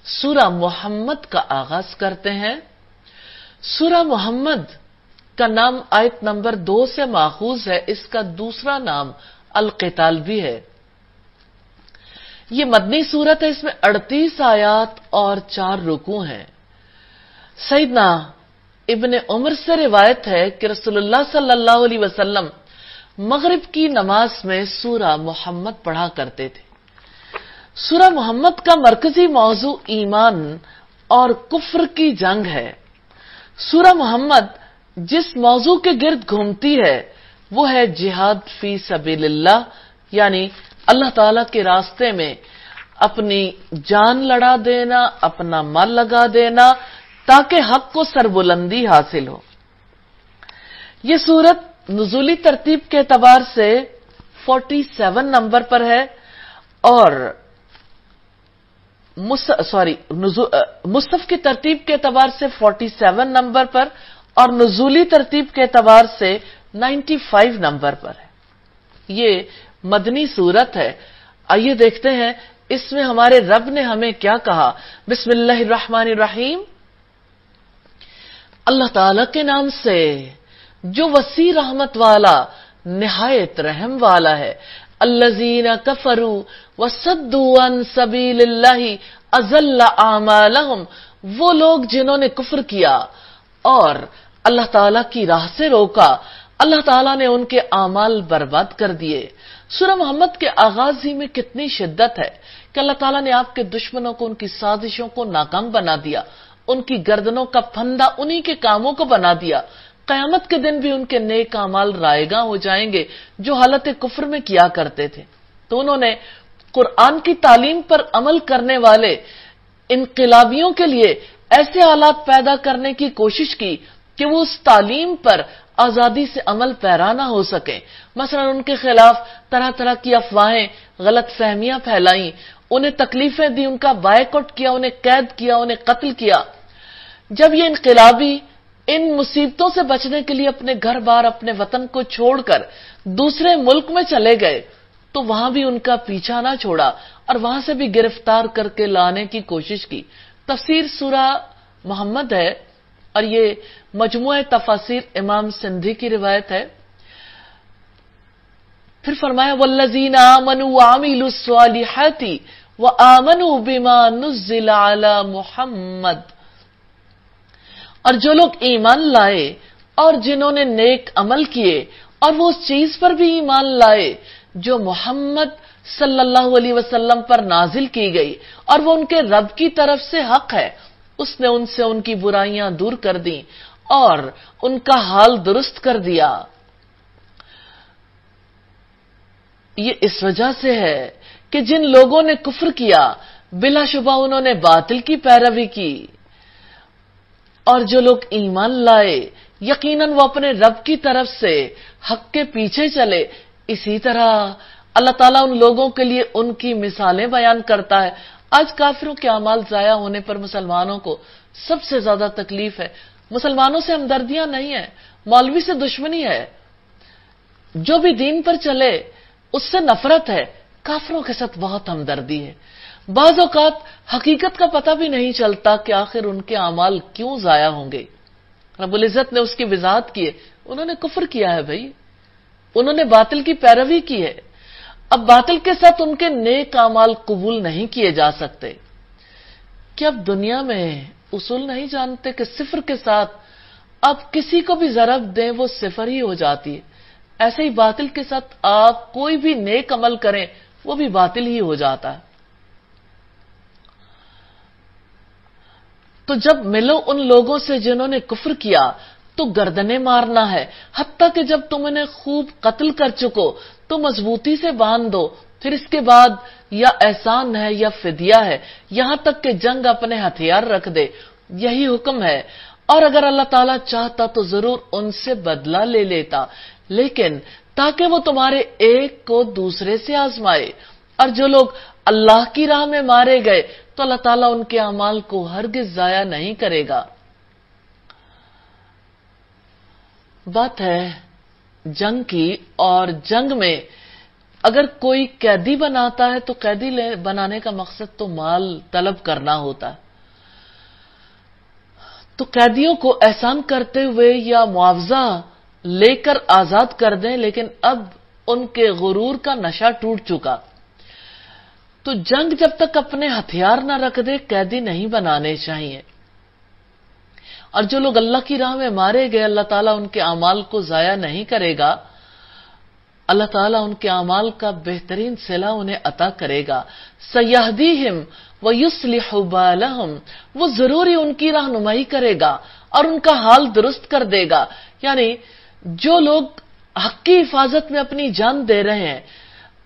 سورہ محمد کا آغاز کرتے ہیں۔ سورہ محمد کا نام آیت نمبر 2 سے ماخوذ ہے، اس کا دوسرا نام القتال بھی ہے۔ یہ مدنی سورت ہے، اس میں 38 آیات اور 4 رکوع ہیں۔ سیدنا ابن عمر سے روایت ہے کہ رسول اللہ صلی اللہ علیہ وسلم مغرب کی نماز میں سورہ محمد پڑھا کرتے تھے۔ سورہ محمد کا مرکزی موضوع ایمان اور کفر کی جنگ ہے۔ سورہ محمد جس موضوع کے گرد گھومتی ہے وہ ہے جہاد فی سبیل اللہ، یعنی اللہ تعالی کے راستے میں اپنی جان لڑا دینا، اپنا مال لگا دینا تاکہ حق کو سربلندی حاصل ہو۔ یہ سورت نزولی ترتیب کے اعتبار سے 47 نمبر پر ہے اور مصحف کی ترتیب کے اعتبار سے 47 نمبر پر اور نزولی ترتیب کے اعتبار سے 95 نمبر پر ہے۔ یہ مدنی سورت ہے۔ آئیے دیکھتے ہیں اس میں ہمارے رب نے ہمیں کیا کہا۔ بسم اللہ الرحمن الرحیم، اللہ تعالی کے نام سے جو وسیع رحمت والا نہایت رحم والا ہے۔ الذین کفروا وصدوا عن سبیل اللہ اضل اعمالہم، وہ لوگ جنہوں نے کفر کیا اور اللہ تعالی کی راہ سے روکا، اللہ تعالیٰ نے ان کے اعمال برباد کر دیے۔ سورہ محمد کے آغاز ہی میں کتنی شدت ہے کہ اللہ تعالیٰ نے آپ کے دشمنوں کو، ان کی سازشوں کو ناکام بنا دیا، ان کی گردنوں کا پھندا انہی کے کاموں کو بنا دیا۔ قیامت کے دن بھی ان کے نیک اعمال رائیگاں ہو جائیں گے جو حالت کفر میں کیا کرتے تھے۔ تو انہوں نے قرآن کی تعلیم پر عمل کرنے والے انقلابیوں کے لیے ایسے حالات پیدا کرنے کی کوشش کی کہ وہ اس تعلیم پر آزادی سے عمل پیرا نہ ہو سکیں۔ مثلا ان کے خلاف طرح طرح کی افواہیں، غلط فہمیاں پھیلائیں، انہیں تکلیفیں دی، ان کا بائیکاٹ کیا، انہیں قید کیا، انہیں قتل کیا۔ جب یہ انقلابی ان مصیبتوں سے بچنے کے لیے اپنے گھر بار، اپنے وطن کو چھوڑ کر دوسرے ملک میں چلے گئے تو وہاں بھی ان کا پیچھا نہ چھوڑا اور وہاں سے بھی گرفتار کر کے لانے کی کوشش کی۔ تفسیر سورہ محمد ہے اور یہ مجموعہ تفاسیر امام سندھی کی روایت ہے۔ پھر فرمایا والذین آمنوا وعملوا الصالحات وآمنوا بما نزل علی محمد، اور جو لوگ ایمان لائے اور جنہوں نے نیک عمل کیے اور وہ اس چیز پر بھی ایمان لائے جو محمد صلی اللہ علیہ وسلم پر نازل کی گئی اور وہ ان کے رب کی طرف سے حق ہے، اس نے ان سے ان کی برائیاں دور کر دیں اور ان کا حال درست کر دیا۔ یہ اس وجہ سے ہے کہ جن لوگوں نے کفر کیا بلا شبہ انہوں نے باطل کی پیروی کی، اور جو لوگ ایمان لائے یقیناً وہ اپنے رب کی طرف سے حق کے پیچھے چلے۔ اسی طرح اللہ تعالیٰ ان لوگوں کے لیے ان کی مثالیں بیان کرتا ہے۔ آج کافروں کے اعمال ضائع ہونے پر مسلمانوں کو سب سے زیادہ تکلیف ہے۔ مسلمانوں سے ہمدردیاں نہیں ہے، مولوی سے دشمنی ہے، جو بھی دین پر چلے اس سے نفرت ہے۔ کافروں کے ساتھ بہت ہمدردی ہے۔ بعض اوقات حقیقت کا پتہ بھی نہیں چلتا کہ آخر ان کے اعمال کیوں ضائع ہوں گے۔ رب العزت نے اس کی وضاحت کی ہے، انہوں نے کفر کیا ہے بھائی، انہوں نے باطل کی پیروی کی ہے۔ اب باطل کے ساتھ ان کے نیک اعمال قبول نہیں کیے جا سکتے۔ کیا اب دنیا میں اصول نہیں جانتے کہ صفر کے ساتھ آپ کسی کو بھی ضرب دیں وہ صفر ہی ہو جاتی ہے؟ ایسے ہی باطل کے ساتھ آپ کوئی بھی نیک عمل کریں وہ بھی باطل ہی ہو جاتا ہے۔ تو جب ملو ان لوگوں سے جنہوں نے کفر کیا تو گردنیں مارنا ہے، حتیٰ کہ جب تم انہیں خوب قتل کر چکو تو مضبوطی سے باندھ دو، پھر اس کے بعد یا احسان ہے یا فدیہ ہے، یہاں تک کہ جنگ اپنے ہتھیار رکھ دے، یہی حکم ہے۔ اور اگر اللہ تعالیٰ چاہتا تو ضرور ان سے بدلہ لے لیتا، لیکن تاکہ وہ تمہارے ایک کو دوسرے سے آزمائے۔ اور جو لوگ اللہ کی راہ میں مارے گئے تو اللہ تعالیٰ ان کے اعمال کو ہرگز ضائع نہیں کرے گا۔ بات ہے جنگ کی، اور جنگ میں اگر کوئی قیدی بناتا ہے تو قیدی بنانے کا مقصد تو مال طلب کرنا ہوتا ہے، تو قیدیوں کو احسان کرتے ہوئے یا معاوضہ لے کر آزاد کر دیں، لیکن اب ان کے غرور کا نشہ ٹوٹ چکا، تو جنگ جب تک اپنے ہتھیار نہ رکھ دے قیدی نہیں بنانے چاہیے۔ اور جو لوگ اللہ کی راہ میں مارے گئے اللہ تعالیٰ ان کے اعمال کو ضائع نہیں کرے گا، اللہ تعالیٰ ان کے اعمال کا بہترین صلہ انہیں عطا کرے گا۔ سَيَهْدِيهِمْ وَيُصْلِحُ بَالَهُمْ، وہ ضرور ہی ان کی رہنمائی کرے گا اور ان کا حال درست کر دے گا۔ یعنی جو لوگ حق کی حفاظت میں اپنی جان دے رہے ہیں،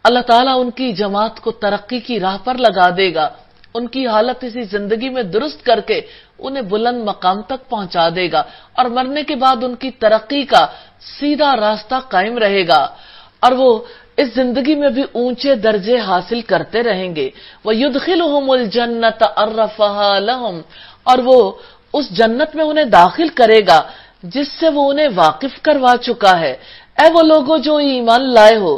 اللہ تعالیٰ ان کی جماعت کو ترقی کی راہ پر لگا دے گا، ان کی حالت اسی زندگی میں درست کر کے انہیں بلند مقام تک پہنچا دے گا، اور مرنے کے بعد ان کی ترقی کا سیدھا راستہ قائم رہے گا، اور وہ اس زندگی میں بھی اونچے درجے حاصل کرتے رہیں گے۔ وَيُدْخِلُهُمُ الْجَنَّةَ عَرَّفَهَا لَهُمْ، اور وہ اس جنت میں انہیں داخل کرے گا جس سے وہ انہیں واقف کروا چکا ہے۔ اے وہ لوگوں جو ایمان لائے ہو،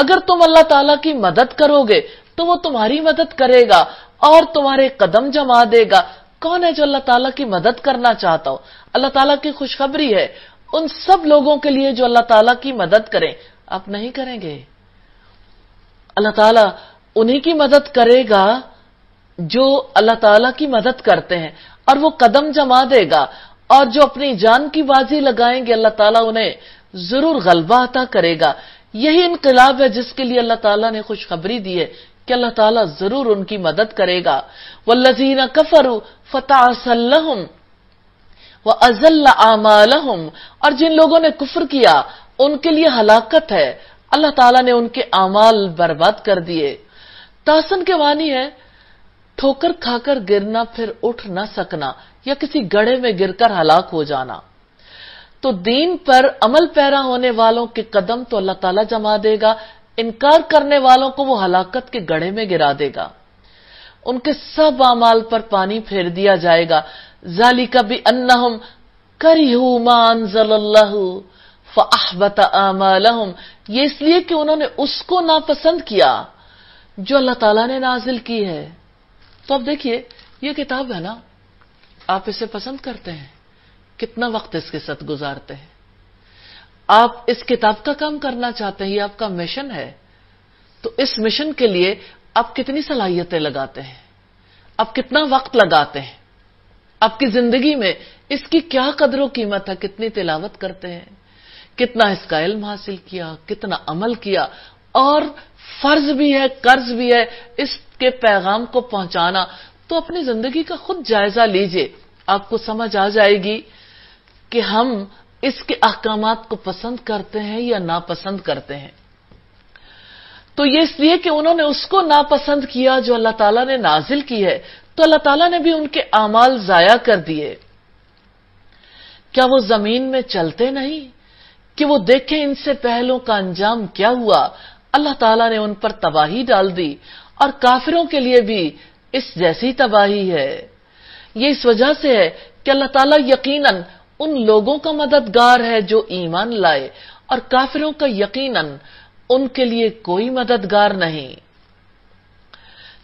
اگر تم اللہ تعالیٰ کی مدد کرو گے تو وہ تمہاری مدد کرے گا اور تمہارے قدم جما دے گا۔ کون ہے جو اللہ تعالیٰ کی مدد کرنا چاہتا ہو؟ اللہ تعالیٰ کی خوشخبری ہے ان سب لوگوں کے لیے جو اللہ تعالیٰ کی مدد کریں۔ آپ نہیں کریں گے، اللہ تعالیٰ انہی کی مدد کرے گا جو اللہ تعالیٰ کی مدد کرتے ہیں، اور وہ قدم جما دے گا، اور جو اپنی جان کی بازی لگائیں گے اللہ تعالیٰ انہیں ضرور غلبہ عطا کرے گا۔ یہی انقلاب ہے جس کے لیے اللہ تعالیٰ نے خوشخبری دی ہے کہ اللہ تعالیٰ ضرور ان کی مدد کرے گا۔ وَالَّذِينَ كَفَرُوا فَتَعْسًا لَّهُمْ وَأَضَلَّ أَعْمَالَهُمْ، اور جن لوگوں نے کفر کیا ان کے لیے ہلاکت ہے، اللہ تعالیٰ نے ان کے اعمال برباد کر دیے۔ تاسن کے معنی ہے ٹھوکر کھا کر گرنا پھر اٹھ نہ سکنا، یا کسی گڑھے میں گر کر ہلاک ہو جانا۔ تو دین پر عمل پیرا ہونے والوں کے قدم تو اللہ تعالیٰ جما دے گا، انکار کرنے والوں کو وہ ہلاکت کے گڑھے میں گرا دے گا، ان کے سب اعمال پر پانی پھیر دیا جائے گا۔ ذَلِكَ بِأَنَّهُمْ كَرِهُوا مَا أَنزَلَ اللَّهُ فَأَحْبَطَ أَعْمَالَهُمْ، یہ اس لیے کہ انہوں نے اس کو ناپسند کیا جو اللہ تعالیٰ نے نازل کی ہے۔ تو اب دیکھیے یہ کتاب ہے نا، آپ اسے پسند کرتے ہیں، کتنا وقت اس کے ساتھ گزارتے ہیں، آپ اس کتاب کا کام کرنا چاہتے ہیں، یہ آپ کا مشن ہے، تو اس مشن کے لیے آپ کتنی صلاحیتیں لگاتے ہیں، آپ کتنا وقت لگاتے ہیں، آپ کی زندگی میں اس کی کیا قدر و قیمت ہے، کتنی تلاوت کرتے ہیں، کتنا اس کا علم حاصل کیا، کتنا عمل کیا، اور فرض بھی ہے قرض بھی ہے اس کے پیغام کو پہنچانا۔ تو اپنی زندگی کا خود جائزہ لیجئے، آپ کو سمجھ آ جائے گی کہ ہم اس کے احکامات کو پسند کرتے ہیں یا ناپسند کرتے ہیں۔ تو یہ اس لیے کہ انہوں نے اس کو ناپسند کیا جو اللہ تعالیٰ نے نازل کی ہے، تو اللہ تعالیٰ نے بھی ان کے اعمال ضائع کر دیے۔ کیا وہ زمین میں چلتے نہیں کہ وہ دیکھیں ان سے پہلوں کا انجام کیا ہوا؟ اللہ تعالیٰ نے ان پر تباہی ڈال دی، اور کافروں کے لیے بھی اس جیسی تباہی ہے۔ یہ اس وجہ سے ہے کہ اللہ تعالیٰ یقیناً ان لوگوں کا مددگار ہے جو ایمان لائے، اور کافروں کا یقیناً ان کے لیے کوئی مددگار نہیں۔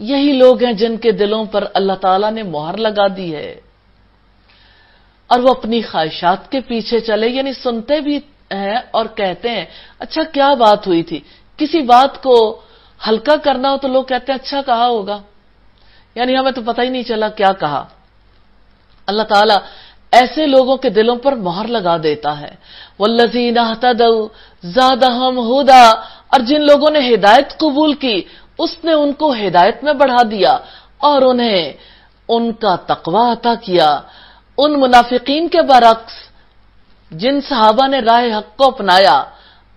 یہی لوگ ہیں جن کے دلوں پر اللہ تعالیٰ نے مہر لگا دی ہے اور وہ اپنی خواہشات کے پیچھے چلے، یعنی سنتے بھی ہیں اور کہتے ہیں اچھا کیا بات ہوئی تھی. کسی بات کو ہلکا کرنا ہو تو لوگ کہتے ہیں اچھا کہا ہوگا، یعنی ہمیں تو پتہ ہی نہیں چلا کیا کہا. اللہ تعالیٰ ایسے لوگوں کے دلوں پر مہر لگا دیتا ہے. والذین اہتدوا زادہم ھدا، اور جن لوگوں نے ہدایت قبول کی اس نے ان کو ہدایت میں بڑھا دیا اور انہیں ان کا تقوی عطا کیا. ان منافقین کے برعکس جن صحابہ نے راہ حق کو اپنایا،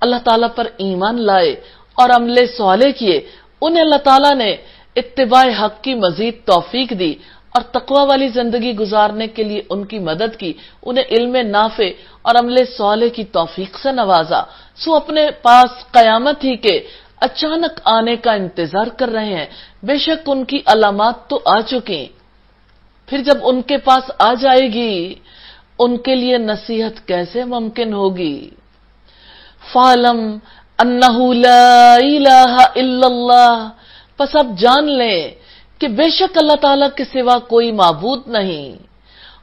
اللہ تعالیٰ پر ایمان لائے اور عمل صالح کیے، انہیں اللہ تعالیٰ نے اتباع حق کی مزید توفیق دی اور تقوی والی زندگی گزارنے کے لیے ان کی مدد کی، انہیں علم نافع اور عمل صالح کی توفیق سے نوازا. سو اپنے پاس قیامت ہی کے اچانک آنے کا انتظار کر رہے ہیں. بے شک ان کی علامات تو آ چکی، پھر جب ان کے پاس آ جائے گی ان کے لیے نصیحت کیسے ممکن ہوگی. فَاعْلَمْ أَنَّهُ لَا إِلَٰهَ إِلَّا اللَّهُ، پس اب جان لیں کہ بے شک اللہ تعالیٰ کے سوا کوئی معبود نہیں،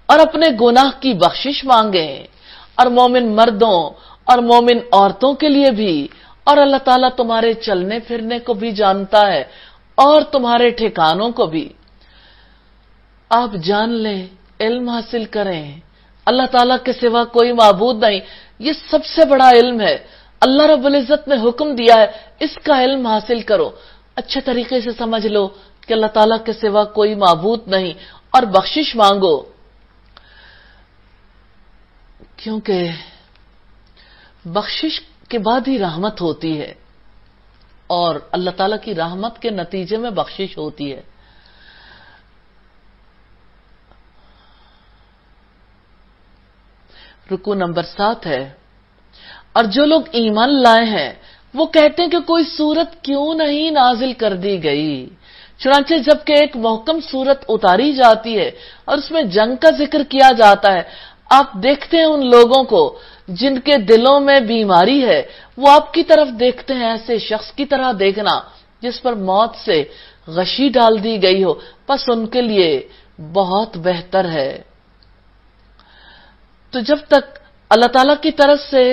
اور اپنے گناہ کی بخشش مانگیں، اور مومن مردوں اور مومن عورتوں کے لیے بھی. اور اللہ تعالیٰ تمہارے چلنے پھرنے کو بھی جانتا ہے اور تمہارے ٹھکانوں کو بھی. آپ جان لیں، علم حاصل کریں، اللہ تعالیٰ کے سوا کوئی معبود نہیں. یہ سب سے بڑا علم ہے، اللہ رب العزت نے حکم دیا ہے اس کا علم حاصل کرو. اچھے طریقے سے سمجھ لو کہ اللہ تعالیٰ کے سوا کوئی معبود نہیں اور بخشش مانگو، کیونکہ بخشش کے بعد ہی رحمت ہوتی ہے اور اللہ تعالیٰ کی رحمت کے نتیجے میں بخشش ہوتی ہے. رکوع نمبر 7 ہے. اور جو لوگ ایمان لائے ہیں وہ کہتے ہیں کہ کوئی سورت کیوں نہیں نازل کر دی گئی. چنانچہ جبکہ ایک محکم سورت اتاری جاتی ہے اور اس میں جنگ کا ذکر کیا جاتا ہے، آپ دیکھتے ہیں ان لوگوں کو جن کے دلوں میں بیماری ہے، وہ آپ کی طرف دیکھتے ہیں ایسے شخص کی طرح دیکھنا جس پر موت سے غشی ڈال دی گئی ہو، پس ان کے لیے بہت بہتر ہے. تو جب تک اللہ تعالیٰ کی طرف سے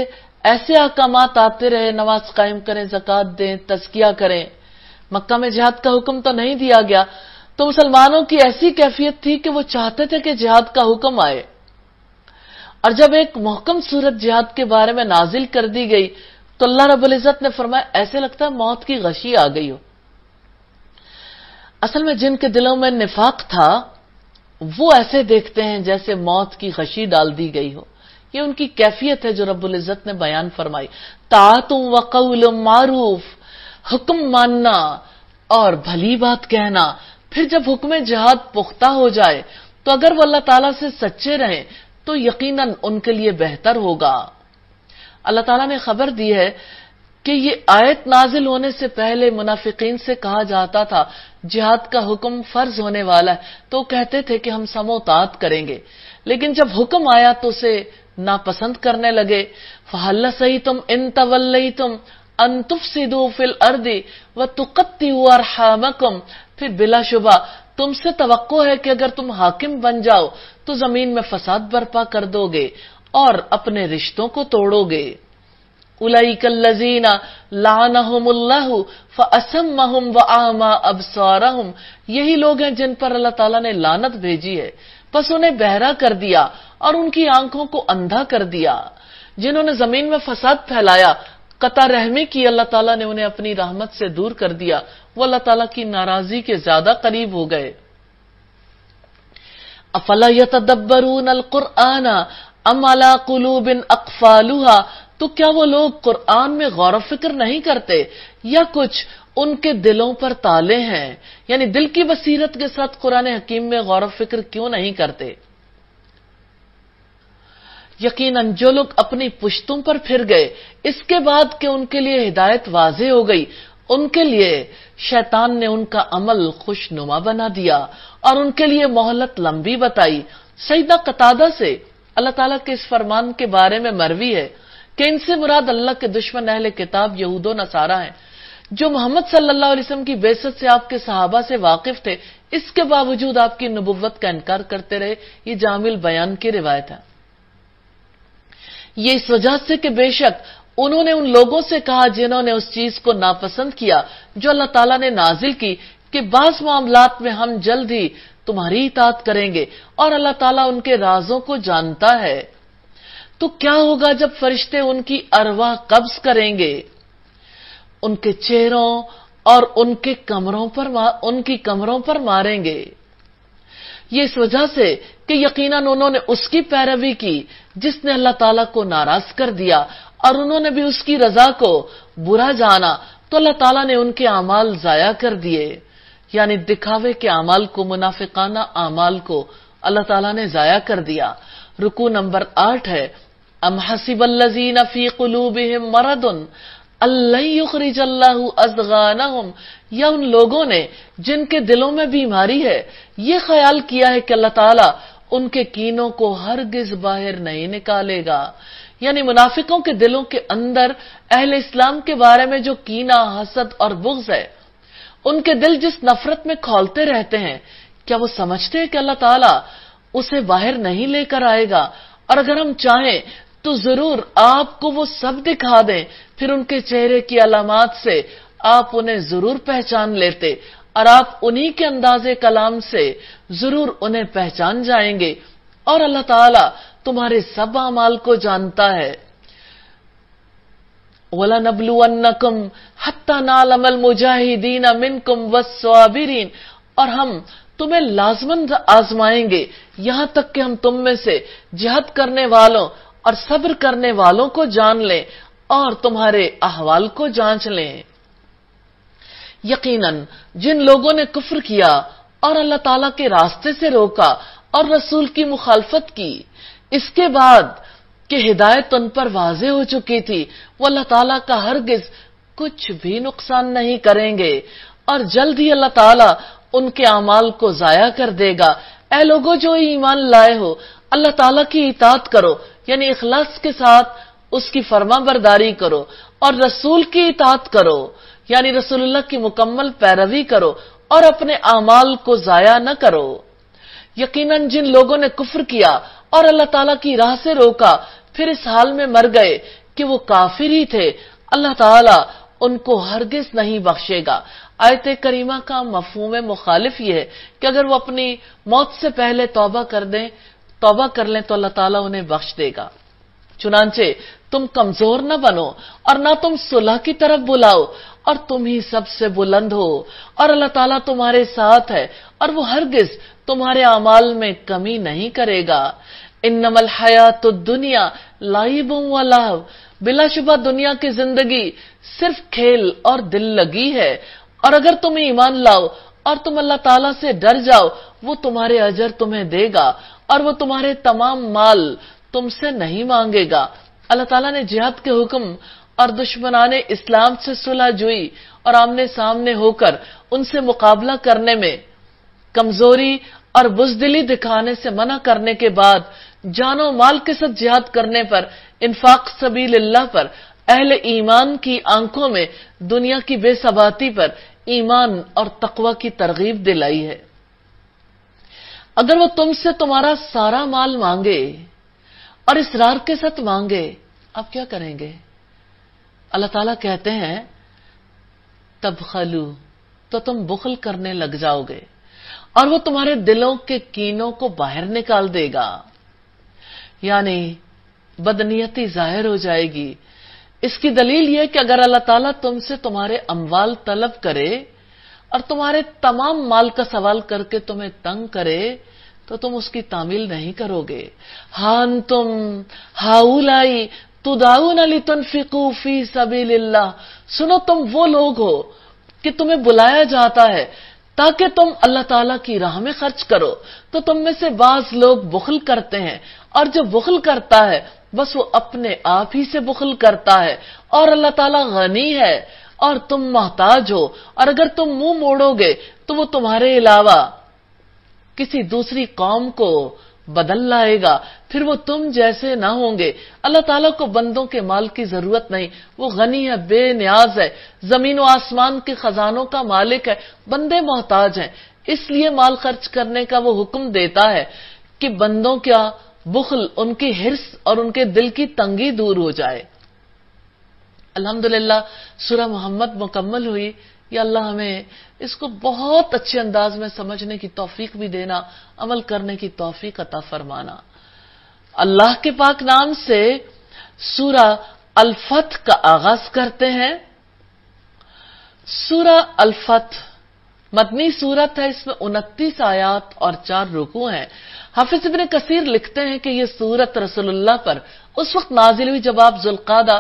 ایسے احکامات آتے رہے، نماز قائم کریں، زکوٰۃ دیں، تزکیہ کریں، مکہ میں جہاد کا حکم تو نہیں دیا گیا، تو مسلمانوں کی ایسی کیفیت تھی کہ وہ چاہتے تھے کہ جہاد کا حکم آئے. اور جب ایک محکم صورت جہاد کے بارے میں نازل کر دی گئی تو اللہ رب العزت نے فرمایا ایسے لگتا ہے موت کی غشی آ گئی ہو. اصل میں جن کے دلوں میں نفاق تھا وہ ایسے دیکھتے ہیں جیسے موت کی غشی ڈال دی گئی ہو. یہ ان کی کیفیت ہے جو رب العزت نے بیان فرمائی. طاعت و قول معروف، حکم ماننا اور بھلی بات کہنا. پھر جب حکم جہاد پختہ ہو جائے تو اگر وہ اللہ تعالیٰ سے سچے رہیں تو یقیناً ان کے لیے بہتر ہوگا. اللہ تعالیٰ نے خبر دی ہے کہ یہ آیت نازل ہونے سے پہلے منافقین سے کہا جاتا تھا جہاد کا حکم فرض ہونے والا ہے تو کہتے تھے کہ ہم سمع و طاعت کریں گے، لیکن جب حکم آیا تو اسے ناپسند کرنے لگے. فَهَلْ عَصَيْتُمْ إِن تَوَلَّيْتُمْ أَن تُفْسِدُوا فِي الْأَرْضِ وَتُقَطِّعُوا أَرْحَامَكُمْ، پھر بلا شبہ تم سے توقع ہے کہ اگر تم حاکم بن جاؤ تو زمین میں فساد برپا کر دو گے اور اپنے رشتوں کو توڑو گے. اولئک الذین لعنہم اللہ فاصمہم واعمی ابصارہم، یہی لوگ ہیں جن پر اللہ تعالیٰ نے لعنت بھیجی ہے پس انہیں بہرا کر دیا اور ان کی آنکھوں کو اندھا کر دیا. جنہوں نے زمین میں فساد پھیلایا، قطع رحمی کی، اللہ تعالیٰ نے انہیں اپنی رحمت سے دور کر دیا، وہ اللہ تعالیٰ کی ناراضی کے زیادہ قریب ہو گئے. افلا یتدبرون القرآن ام علی قلوب اقفالها، تو کیا وہ لوگ قرآن میں غور و فکر نہیں کرتے یا کچھ ان کے دلوں پر تالے ہیں، یعنی دل کی بصیرت کے ساتھ قرآن حکیم میں غور و فکر کیوں نہیں کرتے. یقیناً جو لوگ اپنی پشتوں پر پھر گئے اس کے بعد کہ ان کے لیے ہدایت واضح ہو گئی، ان کے لیے شیطان نے ان کا عمل خوشنما بنا دیا اور ان کے لیے مہلت لمبی بتائی. سیدنا قتادہ سے اللہ تعالیٰ کے اس فرمان کے بارے میں مروی ہے کہ ان سے مراد اللہ کے دشمن اہل کتاب یہود و نصارہ ہیں جو محمد صلی اللہ علیہ وسلم کی بعثت سے آپ کے صحابہ سے واقف تھے، اس کے باوجود آپ کی نبوت کا انکار کرتے رہے. یہ جامع البیان کی روایت ہے. یہ اس وجہ سے کہ بے شک انہوں نے ان لوگوں سے کہا جنہوں نے اس چیز کو ناپسند کیا جو اللہ تعالیٰ نے نازل کی کہ بعض معاملات میں ہم جلد ہی تمہاری اطاعت کریں گے اور اللہ تعالیٰ ان کے رازوں کو جانتا ہے. تو کیا ہوگا جب فرشتے ان کی ارواح قبض کریں گے؟ ان کے چہروں اور ان کی کمروں پر ماریں گے. یہ اس وجہ سے کہ یقیناً انہوں نے اس کی پیروی کی جس نے اللہ تعالیٰ کو ناراض کر دیا اور انہوں نے بھی اس کی رضا کو برا جانا، تو اللہ تعالیٰ نے ان کے اعمال ضائع کر دیے. یعنی دکھاوے کے اعمال کو، منافقانہ اعمال کو اللہ تعالیٰ نے ضائع کر دیا. رکوع نمبر 8 ہے، ام حسب الذین فی قلوبہم مرض ان لن یخرج اللہ اضغانہم، یا ان لوگوں نے جن کے دلوں میں بیماری ہے یہ خیال کیا ہے کہ اللہ تعالیٰ ان کے کینوں کو ہرگز باہر نہیں نکالے گا. یعنی منافقوں کے دلوں کے اندر اہل اسلام کے بارے میں جو کینہ، حسد اور بغض ہے، ان کے دل جس نفرت میں کھولتے رہتے ہیں، کیا وہ سمجھتے ہیں کہ اللہ تعالیٰ اسے باہر نہیں لے کر آئے گا؟ اور اگر ہم چاہیں تو ضرور آپ کو وہ سب دکھا دیں، پھر ان کے چہرے کی علامات سے آپ انہیں ضرور پہچان لیتے اور آپ انہی کے انداز کلام سے ضرور انہیں پہچان جائیں گے. اور اللہ تعالیٰ تمہارے سب اعمال کو جانتا ہے. وَلَنَبْلُوَنَّكُمْ حَتَّى نَعْلَمَ الْمُجَاهِدِينَ مِنْكُمْ وَالصَّابِرِينَ، اور ہم تمہیں لازماً آزمائیں گے یہاں تک کہ ہم تم میں سے جہاد کرنے والوں اور صبر کرنے والوں کو جان لیں اور تمہارے احوال کو جانچ لیں. یقیناً جن لوگوں نے کفر کیا اور اللہ تعالیٰ کے راستے سے روکا اور رسول کی مخالفت کی، اس کے بعد کہ ہدایت ان پر واضح ہو چکی تھی، وہ اللہ تعالیٰ کا ہرگز کچھ بھی نقصان نہیں کریں گے اور جلد ہی اللہ تعالیٰ ان کے اعمال کو ضائع کر دے گا. اے لوگوں جو ایمان لائے ہو، اللہ تعالیٰ کی اطاعت کرو، یعنی اخلاص کے ساتھ اس کی فرما برداری کرو، اور رسول کی اطاعت کرو، یعنی رسول اللہ کی مکمل پیروی کرو اور اپنے اعمال کو ضائع نہ کرو. یقیناً جن لوگوں نے کفر کیا اور اللہ تعالیٰ کی راہ سے روکا پھر اس حال میں مر گئے کہ وہ کافر ہی تھے، اللہ تعالیٰ ان کو ہرگز نہیں بخشے گا. آیت کریمہ کا مفہوم مخالف یہ ہے کہ اگر وہ اپنی موت سے پہلے توبہ کر لیں تو اللہ تعالیٰ انہیں بخش دے گا. چنانچہ تم کمزور نہ بنو اور نہ تم صلح کی طرف بلاؤ، اور تم ہی سب سے بلند ہو، اور اللہ تعالیٰ تمہارے ساتھ ہے اور وہ ہرگز تمہارے اعمال میں کمی نہیں کرے گا. انما الحیات الدنیا لعب و لہو، بلا شبہ دنیا کی زندگی صرف کھیل اور دل لگی ہے، اور اگر تم ایمان لاؤ اور تم اللہ تعالیٰ سے ڈر جاؤ وہ تمہارے اجر تمہیں دے گا اور وہ تمہارے تمام مال تم سے نہیں مانگے گا. اللہ تعالیٰ نے جہاد کے حکم اور دشمنان اسلام سے صلح جوئی اور آمنے سامنے ہو کر ان سے مقابلہ کرنے میں کمزوری اور بزدلی دکھانے سے منع کرنے کے بعد جان و مال کے ساتھ جہاد کرنے پر، انفاق سبیل اللہ پر، اہل ایمان کی آنکھوں میں دنیا کی بے ثباتی پر ایمان اور تقوی کی ترغیب دلائی ہے. اگر وہ تم سے تمہارا سارا مال مانگے اور اصرار کے ساتھ مانگے، آپ کیا کریں گے؟ اللہ تعالیٰ کہتے ہیں تبخلو، تو تم بخل کرنے لگ جاؤ گے اور وہ تمہارے دلوں کے کینوں کو باہر نکال دے گا. یعنی بدنیتی ظاہر ہو جائے گی. اس کی دلیل یہ کہ اگر اللہ تعالیٰ تم سے تمہارے اموال طلب کرے اور تمہارے تمام مال کا سوال کر کے تمہیں تنگ کرے تو تم اس کی تعمیل نہیں کرو گے. ہاں تم ہاؤلائی تدعون لتنفقوا فی سبیل اللہ، سنو تم وہ لوگ ہو کہ تمہیں بلایا جاتا ہے تاکہ تم اللہ تعالیٰ کی راہ میں خرچ کرو، تو تم میں سے بعض لوگ بخل کرتے ہیں، اور جو بخل کرتا ہے بس وہ اپنے آپ ہی سے بخل کرتا ہے، اور اللہ تعالیٰ غنی ہے اور تم محتاج ہو، اور اگر تم منہ موڑو گے تو وہ تمہارے علاوہ کسی دوسری قوم کو بدل لائے گا پھر وہ تم جیسے نہ ہوں گے۔ اللہ تعالیٰ کو بندوں کے مال کی ضرورت نہیں، وہ غنی ہے، بے نیاز ہے، زمین و آسمان کے خزانوں کا مالک ہے، بندے محتاج ہیں، اس لیے مال خرچ کرنے کا وہ حکم دیتا ہے کہ بندوں کا بخل، ان کی حرص اور ان کے دل کی تنگی دور ہو جائے۔ الحمدللہ سورہ محمد مکمل ہوئی۔ یا اللہ ہمیں اس کو بہت اچھے انداز میں سمجھنے کی توفیق بھی دینا، عمل کرنے کی توفیق عطا فرمانا۔ اللہ کے پاک نام سے سورہ الفتح کا آغاز کرتے ہیں۔ سورہ الفتح مدنی سورت ہے، اس میں 29 آیات اور 4 رکوع ہیں۔ حافظ ابن کثیر لکھتے ہیں کہ یہ سورت رسول اللہ پر اس وقت نازل ہوئی جب آپ ذوالقعدہ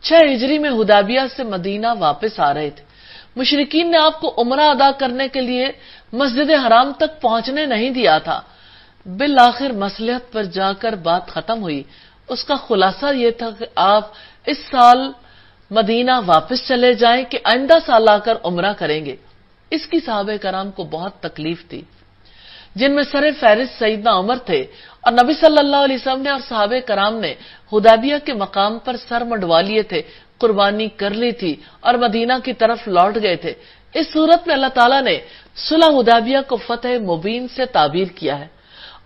6 ہجری میں حدیبیہ سے مدینہ واپس آ رہے تھے۔ مشرکین نے آپ کو عمرہ ادا کرنے کے لیے مسجد حرام تک پہنچنے نہیں دیا تھا۔ بالآخر مصلحت پر جا کر بات ختم ہوئی۔ اس کا خلاصہ یہ تھا کہ آپ اس سال مدینہ واپس چلے جائیں کہ آئندہ سال آ کر عمرہ کریں گے۔ اس کی صحابہ کرام کو بہت تکلیف تھی، جن میں سر فہرست سیدنا عمر تھے، اور نبی صلی اللہ علیہ وسلم نے اور صحابہ کرام نے حدیبیہ کے مقام پر سر منڈوا لیے تھے، قربانی کر لی تھی اور مدینہ کی طرف لوٹ گئے تھے۔ اس صورت میں اللہ تعالیٰ نے صلح حدیبیہ کو فتح مبین سے تعبیر کیا ہے،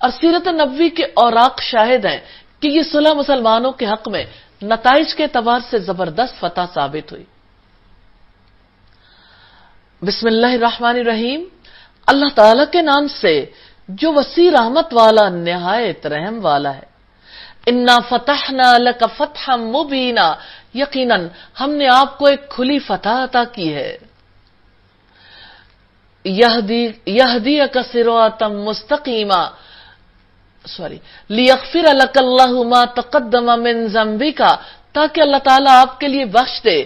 اور سیرت نبوی کے اوراق شاہد ہیں کہ یہ صلح مسلمانوں کے حق میں نتائج کے اعتبار سے زبردست فتح ثابت ہوئی۔ بسم اللہ الرحمن الرحیم، اللہ تعالیٰ کے نام سے جو وسیع رحمت والا نہایت رحم والا ہے۔ انا فتحنا لک فتحا مبینا، یقیناً ہم نے آپ کو ایک کھلی فتح عطا کی ہے۔ یہدیک صراطا مستقیما، لیغفر لک اللہ ما تقدم من ذنبک، تاکہ اللہ تعالیٰ آپ کے لیے بخش دے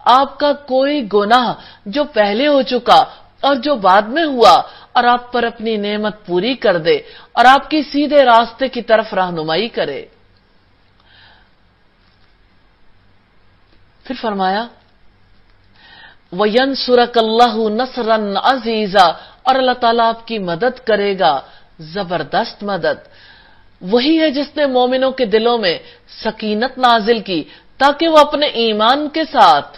آپ کا کوئی گناہ جو پہلے ہو چکا اور جو بعد میں ہوا، اور آپ پر اپنی نعمت پوری کر دے اور آپ کی سیدھے راستے کی طرف رہنمائی کرے۔ پھر فرمایا وَيَنْصُرَكَ اللَّهُ نَصْرًا عَزِيزًا، اور اللہ تعالیٰ آپ کی مدد کرے گا زبردست مدد۔ وہی ہے جس نے مومنوں کے دلوں میں سکینت نازل کی تاکہ وہ اپنے ایمان کے ساتھ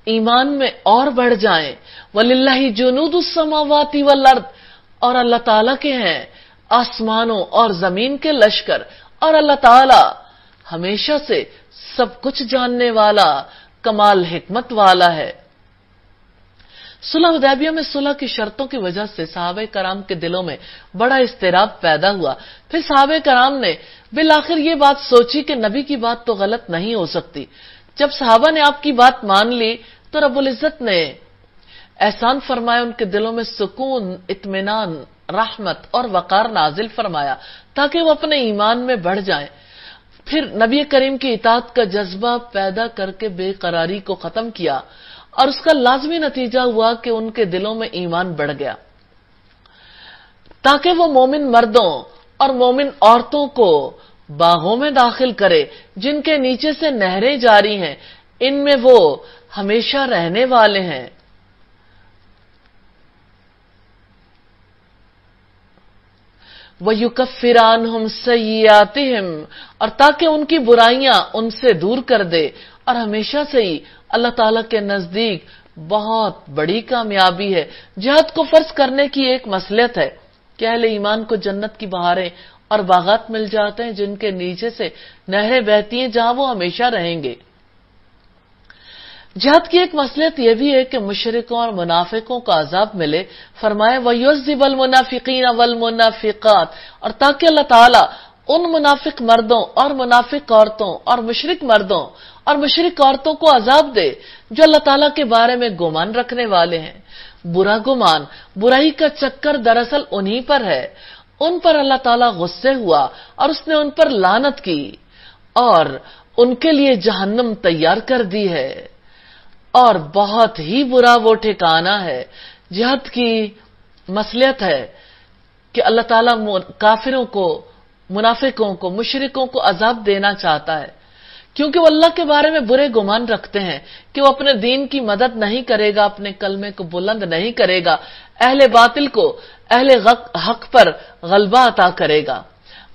ایمان میں اور بڑھ جائیں۔ وَلِلَّهِ جُنُودُ السَّمَاوَاتِ وَالْأَرْضِ، اور اللہ تعالیٰ کے ہیں آسمانوں اور زمین کے لشکر، اور اللہ تعالیٰ ہمیشہ سے سب کچھ جاننے والا، کمال حکمت والا ہے۔ صلح حدیبیہ میں صلح کی شرطوں کی وجہ سے صحابہ کرام کے دلوں میں بڑا اضطراب پیدا ہوا۔ پھر صحابہ کرام نے بالآخر یہ بات سوچی کہ نبی کی بات تو غلط نہیں ہو سکتی۔ جب صحابہ نے آپ کی بات مان لی تو رب العزت نے احسان فرمایا، ان کے دلوں میں سکون، اطمینان، رحمت اور وقار نازل فرمایا تاکہ وہ اپنے ایمان میں بڑھ جائیں۔ پھر نبی کریم کی اطاعت کا جذبہ پیدا کر کے بے قراری کو ختم کیا، اور اس کا لازمی نتیجہ ہوا کہ ان کے دلوں میں ایمان بڑھ گیا، تاکہ وہ مومن مردوں اور مومن عورتوں کو باغوں میں داخل کرے جن کے نیچے سے نہریں جاری ہیں، ان میں وہ ہمیشہ رہنے والے ہیں۔ وَيُكَفِّرَ عَنْهُمْ سَيِّئَاتِهِمْ، اور تاکہ ان کی برائیاں ان سے دور کر دے، اور ہمیشہ سے ہی اللہ تعالیٰ کے نزدیک بہت بڑی کامیابی ہے۔ جہاد کو فرض کرنے کی ایک مصلحت ہے کہ اہل ایمان کو جنت کی بہاریں اور باغات مل جاتے ہیں جن کے نیچے سے نہریں بہتی ہیں، جہاں وہ ہمیشہ رہیں گے۔ جہاد کی ایک مصلحت یہ بھی ہے کہ مشرکوں اور منافقوں کو عذاب ملے۔ فرمایا وَيُعَذِّبَ الْمُنَافِقِينَ وَالْمُنَافِقَاتِ، اور تاکہ اللہ تعالیٰ ان منافق مردوں اور منافق عورتوں اور مشرک مردوں اور مشرک عورتوں کو عذاب دے جو اللہ تعالیٰ کے بارے میں گمان رکھنے والے ہیں۔ برا گمان، برائی کا چکر دراصل انہی پر ہے۔ ان پر اللہ تعالیٰ غصے ہوا اور اس نے ان پر لعنت کی اور ان کے لیے جہنم تیار کر دی ہے، اور بہت ہی برا وہ ٹھکانہ ہے۔ جہاد کی مصلحت ہے کہ اللہ تعالیٰ کافروں کو، منافقوں کو، مشرکوں کو عذاب دینا چاہتا ہے، کیونکہ وہ اللہ کے بارے میں برے گمان رکھتے ہیں کہ وہ اپنے دین کی مدد نہیں کرے گا، اپنے کلمے کو بلند نہیں کرے گا، اہل باطل کو اہل حق پر غلبہ عطا کرے گا۔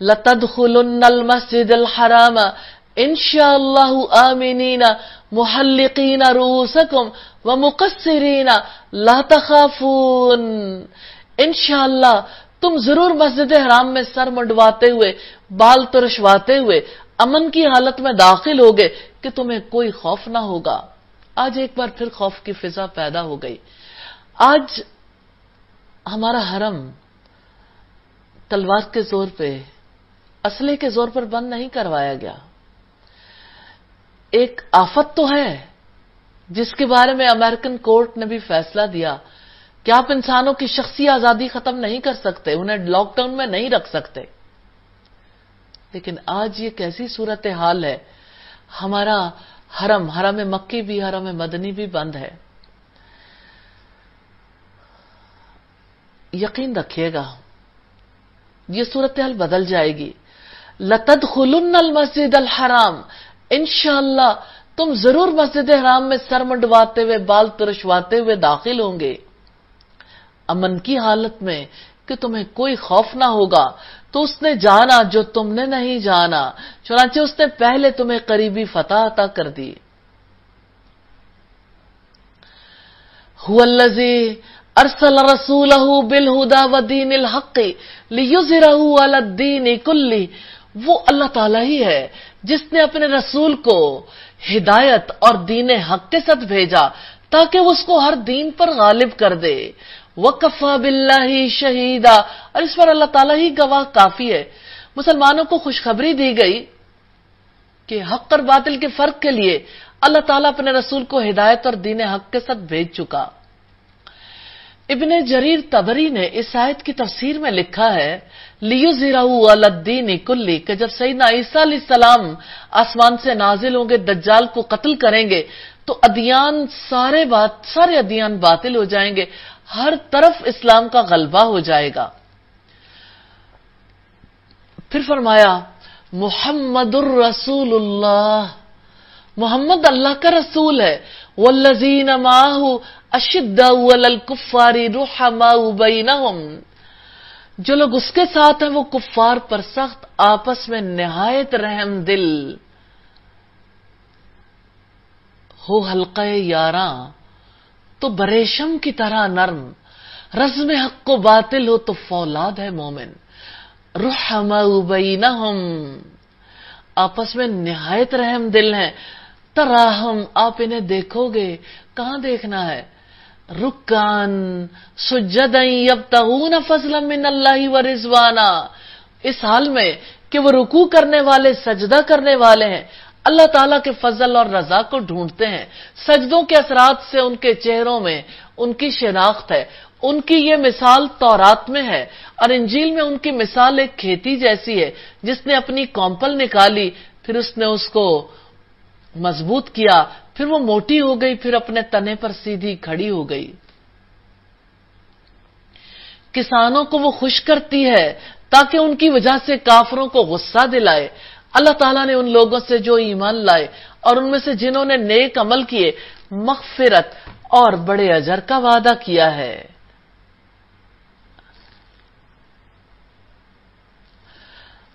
لتدخلن المسجد الحرام انشاءاللہ آمنین محلقین رؤوسکم ومقصرین لا تخافون، انشاءاللہ تم ضرور مسجد حرام میں سر منڈواتے ہوئے، بال ترشواتے ہوئے، امن کی حالت میں داخل ہوگے کہ تمہیں کوئی خوف نہ ہوگا۔ آج ایک بار پھر خوف کی فضا پیدا ہو گئی۔ آج ہمارا حرم تلوار کے زور پہ، اسلحے کے زور پر بند نہیں کروایا گیا۔ ایک آفت تو ہے جس کے بارے میں امریکن کورٹ نے بھی فیصلہ دیا کہ آپ انسانوں کی شخصی آزادی ختم نہیں کر سکتے، انہیں لاک ڈاؤن میں نہیں رکھ سکتے۔ لیکن آج یہ کیسی صورتحال ہے، ہمارا حرم مکی بھی، حرم مدنی بھی بند ہے۔ یقین رکھیے گا یہ صورتحال بدل جائے گی۔ لتدخلن المسجد الحرام، انشاءاللہ تم ضرور مسجد حرام میں سر منڈواتے ہوئے، بال ترشواتے ہوئے داخل ہوں گے، امن کی حالت میں کہ تمہیں کوئی خوف نہ ہوگا۔ تو اس نے جانا جو تم نے نہیں جانا، چنانچہ اس نے پہلے تمہیں قریبی فتح عطا کر دی۔ هو الذی ارسل رسولہ بالہدی ودین الحق لیظہرہ علی الدین کلہ، وہ اللہ تعالیٰ ہی ہے جس نے اپنے رسول کو ہدایت اور دین حق کے ساتھ بھیجا تاکہ وہ اس کو ہر دین پر غالب کر دے۔ وَكَفَى بِاللَّهِ شَهِيدًا، اور اس پر اللہ تعالیٰ ہی گواہ کافی ہے۔ مسلمانوں کو خوشخبری دی گئی کہ حق اور باطل کے فرق کے لیے اللہ تعالیٰ اپنے رسول کو ہدایت اور دین حق کے ساتھ بھیج چکا۔ ابن جریر طبری نے اس آیت کی تفسیر میں لکھا ہے لیظہرہ علی الدین کلہ، کہ جب سیدنا عیسیٰ علیہ السلام آسمان سے نازل ہوں گے، دجال کو قتل کریں گے، تو سارے ادیان باطل ہو جائیں گے، ہر طرف اسلام کا غلبہ ہو جائے گا۔ پھر فرمایا محمد الرسول اللہ، محمد اللہ کا رسول ہے۔ والذین معہ اشداء علی الکفار رحماء بینہم، جو لوگ اس کے ساتھ ہیں وہ کفار پر سخت، آپس میں نہایت رحم دل۔ ہو حلقہ یاراں تو بریشم کی طرح نرم، رزم حق و باطل ہو تو فولاد ہے مومن۔ رحماء بینہم، آپس میں نہایت رحم دل ہیں۔ تراہم، آپ انہیں دیکھو گے، کہاں دیکھنا ہے؟ رکان سجدا یبتغون فضلا من اللہ ورضوانا، اس حال میں کہ وہ رکوع کرنے والے، سجدہ کرنے والے ہیں، اللہ تعالیٰ کے فضل اور رضا کو ڈھونڈتے ہیں۔ سجدوں کے اثرات سے ان کے چہروں میں ان کی شناخت ہے۔ ان کی یہ مثال تورات میں ہے، اور انجیل میں ان کی مثال ایک کھیتی جیسی ہے جس نے اپنی کونپل نکالی، پھر اس نے اس کو مضبوط کیا، پھر وہ موٹی ہو گئی، پھر اپنے تنے پر سیدھی کھڑی ہو گئی۔ کسانوں کو وہ خوش کرتی ہے تاکہ ان کی وجہ سے کافروں کو غصہ دلائے۔ اللہ تعالیٰ نے ان لوگوں سے جو ایمان لائے اور ان میں سے جنہوں نے نیک عمل کیے مغفرت اور بڑے اجر کا وعدہ کیا ہے۔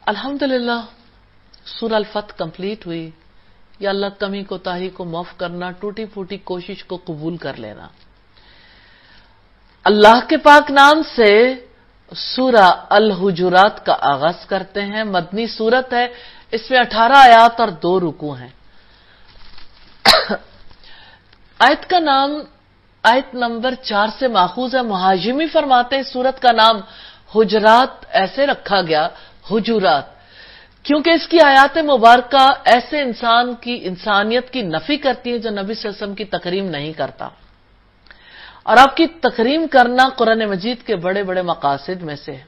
الحمدللہ سورہ الفتح کمپلیٹ ہوئی۔ یا اللہ کمی کوتاہی کو معاف کرنا، ٹوٹی پھوٹی کوشش کو قبول کر لینا۔ اللہ کے پاک نام سے سورہ الحجرات کا آغاز کرتے ہیں۔ مدنی سورت ہے، اس میں 18 آیات اور 2 رکوع ہیں۔ آیت کا نام آیت نمبر 4 سے ماخوذ ہے۔ مہاجمی فرماتے ہیں سورت کا نام حجرات ایسے رکھا گیا، حجرات، کیونکہ اس کی آیات مبارکہ ایسے انسان کی انسانیت کی نفی کرتی ہے جو نبی صلی اللہ علیہ وسلم کی تکریم نہیں کرتا، اور آپ کی تکریم کرنا قرآن مجید کے بڑے بڑے مقاصد میں سے ہے۔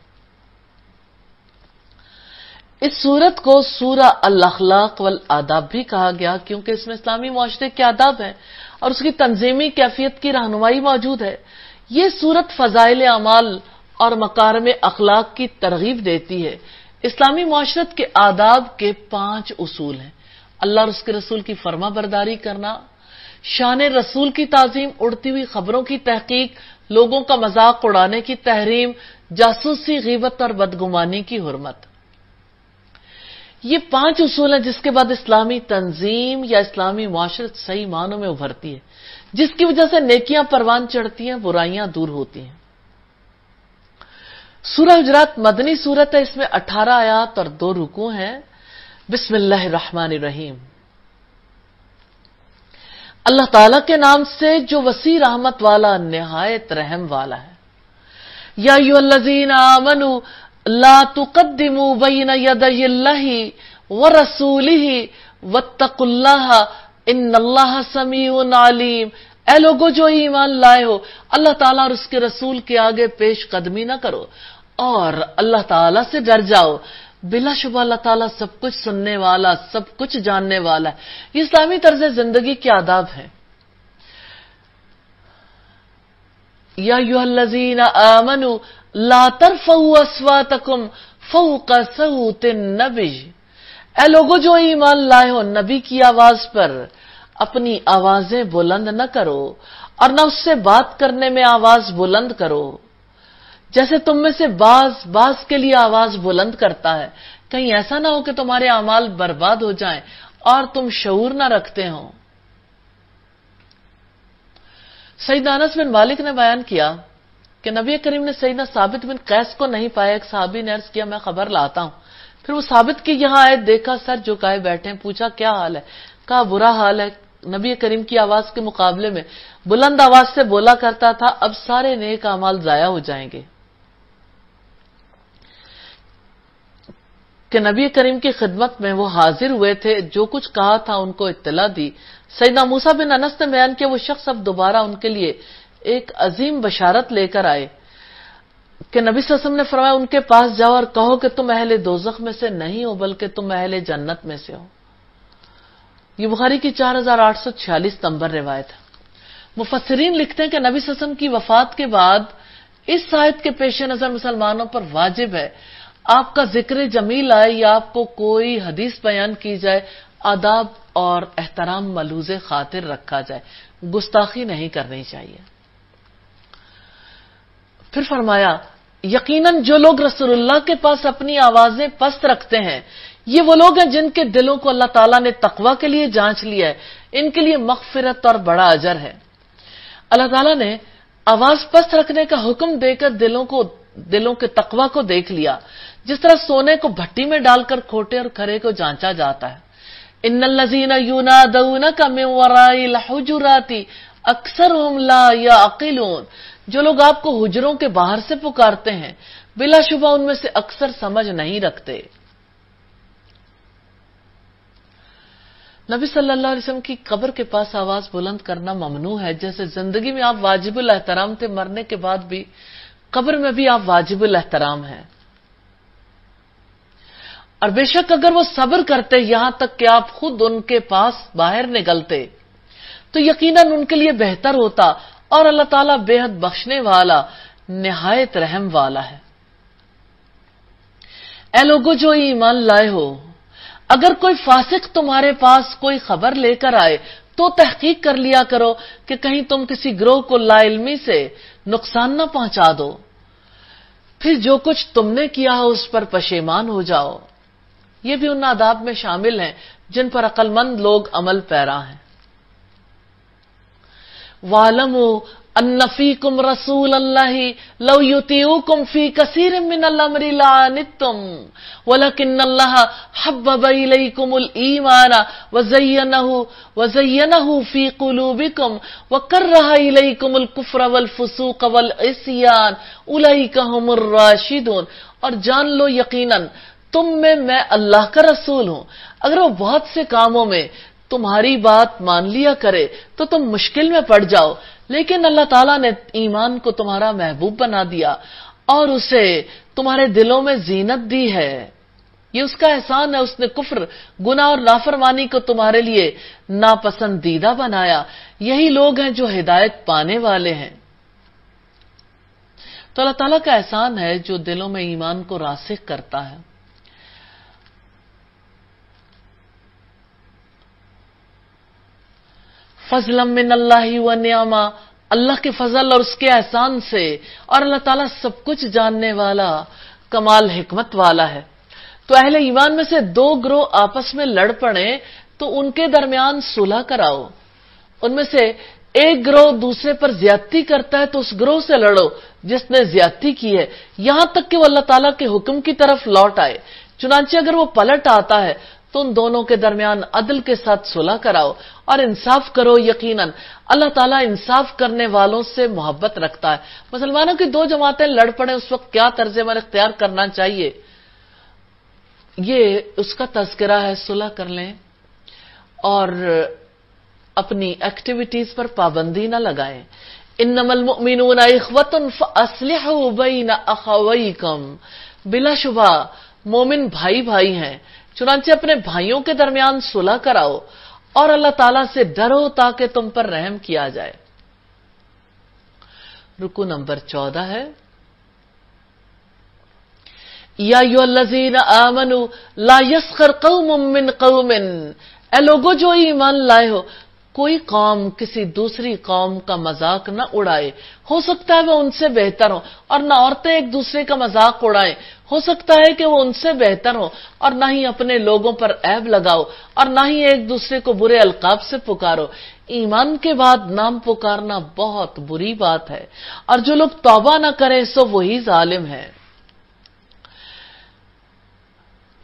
اس سورت کو سورہ الاخلاق والآداب بھی کہا گیا کیونکہ اس میں اسلامی معاشرے کے آداب ہیں اور اس کی تنظیمی کیفیت کی رہنمائی موجود ہے۔ یہ سورت فضائل اعمال اور مکارم اخلاق کی ترغیب دیتی ہے۔ اسلامی معاشرت کے آداب کے 5 اصول ہیں: اللہ اور اس کے رسول کی فرما برداری کرنا، شان رسول کی تعظیم، اڑتی ہوئی خبروں کی تحقیق، لوگوں کا مذاق اڑانے کی تحریم، جاسوسی، غیبت اور بدگمانی کی حرمت۔ یہ 5 اصول ہیں جس کے بعد اسلامی تنظیم یا اسلامی معاشرت صحیح معنوں میں ابھرتی ہے، جس کی وجہ سے نیکیاں پروان چڑھتی ہیں، برائیاں دور ہوتی ہیں۔ سورہ حجرات مدنی سورت ہے، اس میں 18 آیات اور 2 رکوع ہیں۔ بسم اللہ الرحمن الرحیم۔ اللہ تعالی کے نام سے جو وسیع رحمت والا، نہایت رحم والا ہے۔ یا ایھا الذین آمنوا لا تقدموا بین یدی اللہ ورسولہ واتقوا اللہ ان اللہ سمیع علیم۔ اے لوگو جو ایمان لائے ہو، اللہ تعالیٰ اور اس کے رسول کے آگے پیش قدمی نہ کرو اور اللہ تعالیٰ سے ڈر جاؤ، بلا شبہ اللہ تعالیٰ سب کچھ سننے والا، سب کچھ جاننے والا ہے۔ یہ اسلامی طرز زندگی کے آداب ہیں۔ یا ایھا الذین آمنوا لا ترفعوا اصواتکم فوق صوت النبی۔ اے لوگو جو ایمان لائے ہو، نبی کی آواز پر اپنی آوازیں بلند نہ کرو اور نہ اس سے بات کرنے میں آواز بلند کرو، جیسے تم میں سے بعض کے لیے آواز بلند کرتا ہے، کہیں ایسا نہ ہو کہ تمہارے اعمال برباد ہو جائیں اور تم شعور نہ رکھتے ہو۔ سیدنا انس بن مالک نے بیان کیا کہ نبی کریم نے سیدنا ثابت بن قیس کو نہیں پایا۔ ایک صحابی نے عرض کیا میں خبر لاتا ہوں۔ پھر وہ ثابت کی یہاں آئے، دیکھا سر جھکائے بیٹھے ہیں، پوچھا کیا حال ہے؟ کہا برا حال ہے، نبی کریم کی آواز کے مقابلے میں بلند آواز سے بولا کرتا تھا، اب سارے نیک اعمال ضائع ہو جائیں گے۔ کہ نبی کریم کی خدمت میں وہ حاضر ہوئے تھے، جو کچھ کہا تھا ان کو اطلاع دی۔ سیدنا موسیٰ بن انس نے بیان کیا وہ شخص اب دوبارہ ان کے لیے ایک عظیم بشارت لے کر آئے کہ نبی صلی اللہ علیہ وسلم نے فرمایا ان کے پاس جاؤ اور کہو کہ تم اہل دوزخ میں سے نہیں ہو بلکہ تم اہل جنت میں سے ہو۔ یہ بخاری کی 4846 نمبر روایت ہے۔ مفسرین لکھتے ہیں کہ نبی صلی اللہ علیہ وسلم کی وفات کے بعد اس آیت کے پیش نظر مسلمانوں پر واجب ہے آپ کا ذکر جمیل آئے یا آپ کو کوئی حدیث بیان کی جائے، آداب اور احترام ملحوظ خاطر رکھا جائے، گستاخی نہیں کرنی چاہیے۔ پھر فرمایا یقیناً جو لوگ رسول اللہ کے پاس اپنی آوازیں پست رکھتے ہیں، یہ وہ لوگ ہیں جن کے دلوں کو اللہ تعالیٰ نے تقوی کے لیے جانچ لیا ہے، ان کے لیے مغفرت اور بڑا اجر ہے۔ اللہ تعالیٰ نے آواز پست رکھنے کا حکم دے کر دلوں کے تقوی کو دیکھ لیا، جس طرح سونے کو بھٹی میں ڈال کر کھوٹے اور کھرے کو جانچا جاتا ہے۔ ان الذین ینادونک من وراء الحجرات اکثرهم لا یعقلون۔ جو لوگ آپ کو حجروں کے باہر سے پکارتے ہیں، بلا شبہ ان میں سے اکثر سمجھ نہیں رکھتے۔ نبی صلی اللہ علیہ وسلم کی قبر کے پاس آواز بلند کرنا ممنوع ہے، جیسے زندگی میں آپ واجب الاحترام تھے، مرنے کے بعد بھی قبر میں بھی آپ واجب الاحترام ہیں۔ اور بے شک اگر وہ صبر کرتے یہاں تک کہ آپ خود ان کے پاس باہر نکلتے تو یقیناً ان کے لیے بہتر ہوتا، اور اللہ تعالیٰ بے حد بخشنے والا، نہایت رحم والا ہے۔ اے لوگو جو ایمان لائے ہو، اگر کوئی فاسق تمہارے پاس کوئی خبر لے کر آئے تو تحقیق کر لیا کرو کہ کہیں تم کسی گروہ کو لا علمی سے نقصان نہ پہنچا دو، پھر جو کچھ تم نے کیا ہو اس پر پشیمان ہو جاؤ۔ یہ بھی ان آداب میں شامل ہیں جن پر عقل مند لوگ عمل پیرا ہیں۔ وَاعْلَمُوا أَنَّ فِيكُمْ رَسُولَ اللَّهِ لَوْ يُطِيعُكُمْ فِي كَثِيرٍ مِّنَ الْأَمْرِ لَعَنِتُّمْ وَلَكِنَّ اللَّهَ حَبَّبَ إِلَيْكُمُ الْإِيمَانَ وَزَيَّنَهُ فِي قُلُوبِكُمْ وَكَرَّهَ إِلَيْكُمُ الْكُفْرَ وَالْفُسُوقَ وَالْعِصْيَانَ أُولَئِكَ هُمُ الرَّاشِدُونَ۔ اور جان لو یقیناً تم میں اللہ کا رسول ہوں، اگر وہ بہت سے کاموں میں تمہاری بات مان لیا کرے تو تم مشکل میں پڑ جاؤ، لیکن اللہ تعالیٰ نے ایمان کو تمہارا محبوب بنا دیا اور اسے تمہارے دلوں میں زینت دی ہے۔ یہ اس کا احسان ہے، اس نے کفر، گناہ اور نافرمانی کو تمہارے لیے ناپسندیدہ بنایا۔ یہی لوگ ہیں جو ہدایت پانے والے ہیں۔ تو اللہ تعالیٰ کا احسان ہے جو دلوں میں ایمان کو راسخ کرتا ہے۔ فضلا من اللہ ونعما، اللہ کے فضل اور اس کے احسان سے، اور اللہ تعالیٰ سب کچھ جاننے والا، کمال حکمت والا ہے۔ تو تو اہل ایمان میں سے دو گروہ آپس میں لڑ پڑے تو ان کے درمیان صلح کراؤ. ان میں سے ایک گروہ دوسرے پر زیادتی کرتا ہے تو اس گروہ سے لڑو جس نے زیادتی کی ہے، یہاں تک کہ وہ اللہ تعالیٰ کے حکم کی طرف لوٹ آئے. چنانچہ اگر وہ پلٹ آتا ہے تو ان دونوں کے درمیان عدل کے ساتھ صلح کراؤ اور انصاف کرو. یقیناً اللہ تعالیٰ انصاف کرنے والوں سے محبت رکھتا ہے. مسلمانوں کی دو جماعتیں لڑ پڑیں اس وقت کیا طرز عمل اختیار کرنا چاہیے، یہ اس کا تذکرہ ہے. صلح کر لیں اور اپنی ایکٹیویٹیز پر پابندی نہ لگائیں. انما المؤمنون اخوۃ فاصلحوا بین اخویکم، بلا شبہ مومن بھائی بھائی ہیں، چنانچہ اپنے بھائیوں کے درمیان صلح کراؤ اور اللہ تعالیٰ سے ڈرو تاکہ تم پر رحم کیا جائے. رکو نمبر 14 ہے یا ایھا الذین آمنوا لا یسخر قوم من قوم، اے لوگو جو ایمان لائے ہو، کوئی قوم کسی دوسری قوم کا مذاق نہ اڑائے. ہو سکتا ہے وہ ان سے بہتر ہو، اور نہ عورتیں ایک دوسرے کا مذاق اڑائیں. ہو سکتا ہے کہ وہ ان سے بہتر ہو، اور نہ ہی اپنے لوگوں پر عیب لگاؤ، اور نہ ہی ایک دوسرے کو برے القاب سے پکارو. ایمان کے بعد نام پکارنا بہت بری بات ہے، اور جو لوگ توبہ نہ کریں سو وہی ظالم ہے.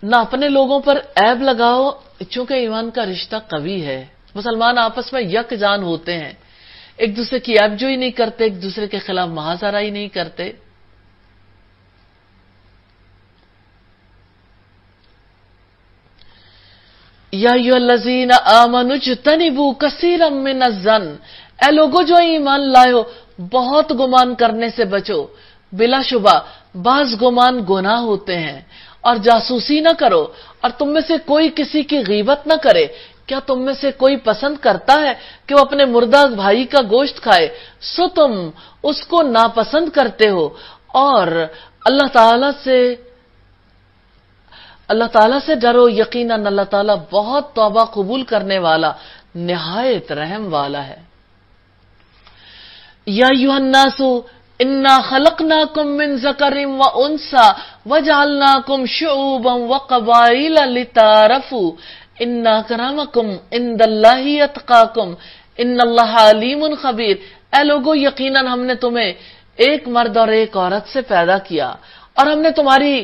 نہ اپنے لوگوں پر عیب لگاؤ، چونکہ ایمان کا رشتہ قوی ہے. مسلمان آپس میں یک جان ہوتے ہیں، ایک دوسرے کی عیب جوئی نہیں کرتے، ایک دوسرے کے خلاف محاذ آرائی نہیں کرتے. یا ایھا الذین آمنوا اجتنبوا کثیرا من الظن، اے لوگو جو ایمان لائے ہو بہت گمان کرنے سے بچو. بلا شبہ بعض گمان گناہ ہوتے ہیں. اور جاسوسی نہ کرو، اور تم میں سے کوئی کسی کی غیبت نہ کرے. کیا تم میں سے کوئی پسند کرتا ہے کہ وہ اپنے مردہ بھائی کا گوشت کھائے؟ سو تم اس کو ناپسند کرتے ہو. اور اللہ تعالیٰ سے ڈرو، یقیناً اللہ تعالیٰ بہت توبہ قبول کرنے والا، نہایت رحم والا ہے. یا ایھا الناس انا خلقناکم من ذکر و انثی وجعلناکم شعوبا وقبائل لتعارفوا ان اکرمکم عند اللہ اتقاکم ان اللہ علیم خبیر. اے لوگو یقیناً ہم نے تمہیں ایک مرد اور ایک عورت سے پیدا کیا، اور ہم نے تمہاری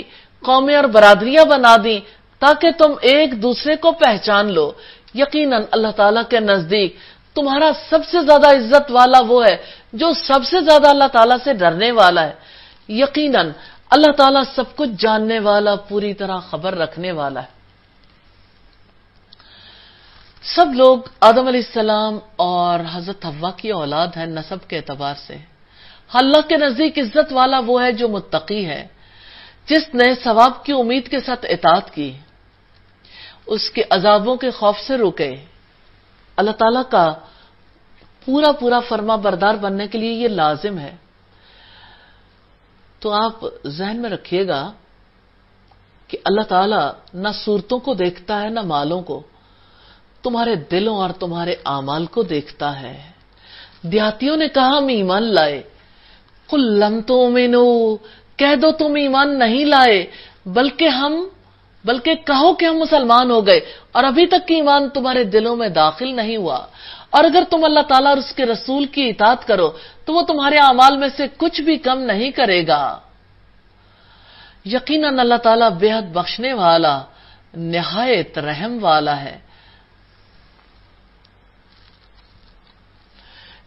قومیں اور برادریاں بنا دی تاکہ تم ایک دوسرے کو پہچان لو. یقیناً اللہ تعالیٰ کے نزدیک تمہارا سب سے زیادہ عزت والا وہ ہے جو سب سے زیادہ اللہ تعالیٰ سے ڈرنے والا ہے. یقیناً اللہ تعالیٰ سب کچھ جاننے والا، پوری طرح خبر رکھنے والا ہے. سب لوگ آدم علیہ السلام اور حضرت حوا کی اولاد ہیں نسب کے اعتبار سے. اللہ کے نزدیک عزت والا وہ ہے جو متقی ہے، جس نے ثواب کی امید کے ساتھ اطاعت کی، اس کے عذابوں کے خوف سے روکے. اللہ تعالیٰ کا پورا فرما بردار بننے کے لیے یہ لازم ہے. تو آپ ذہن میں رکھیے گا کہ اللہ تعالیٰ نہ صورتوں کو دیکھتا ہے نہ مالوں کو، تمہارے دلوں اور تمہارے اعمال کو دیکھتا ہے. دیہاتیوں نے کہا ہم ایمان لائے. قل لم تؤمنوا، کہہ دو تم ایمان نہیں لائے، بلکہ کہو کہ ہم مسلمان ہو گئے، اور ابھی تک ایمان تمہارے دلوں میں داخل نہیں ہوا. اور اگر تم اللہ تعالیٰ اور اس کے رسول کی اطاعت کرو تو وہ تمہارے اعمال میں سے کچھ بھی کم نہیں کرے گا. یقیناً اللہ تعالیٰ بے حد بخشنے والا، نہایت رحم والا ہے.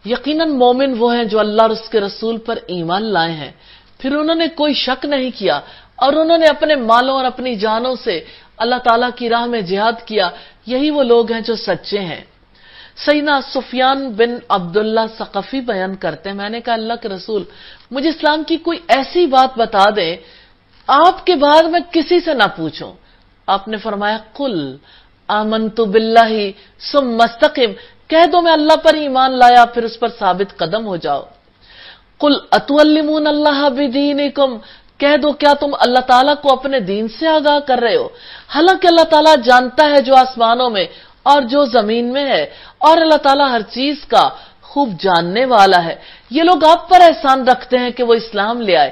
یقیناً مومن وہ ہیں جو اللہ اور اس کے رسول پر ایمان لائے ہیں، پھر انہوں نے کوئی شک نہیں کیا، اور انہوں نے اپنے مالوں اور اپنی جانوں سے اللہ تعالیٰ کی راہ میں جہاد کیا. یہی وہ لوگ ہیں جو سچے ہیں. سیدنا سفیان بن عبداللہ ثقفی بیان کرتے ہیں، میں نے کہا اللہ کے رسول مجھے اسلام کی کوئی ایسی بات بتا دیں آپ کے بعد میں کسی سے نہ پوچھوں. آپ نے فرمایا قل آمنت باللہ ثم استقم، کہہ دو میں اللہ پر ایمان لایا پھر اس پر ثابت قدم ہو جاؤ. قل اتعلمون اللہ بدینکم، کہہ دو کیا تم اللہ تعالیٰ کو اپنے دین سے آگاہ کر رہے ہو. حالانکہ اللہ تعالیٰ جانتا ہے جو آسمانوں میں اور جو زمین میں ہے، اور اللہ تعالیٰ ہر چیز کا خوب جاننے والا ہے. یہ لوگ آپ پر احسان رکھتے ہیں کہ وہ اسلام لے آئے.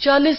40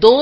2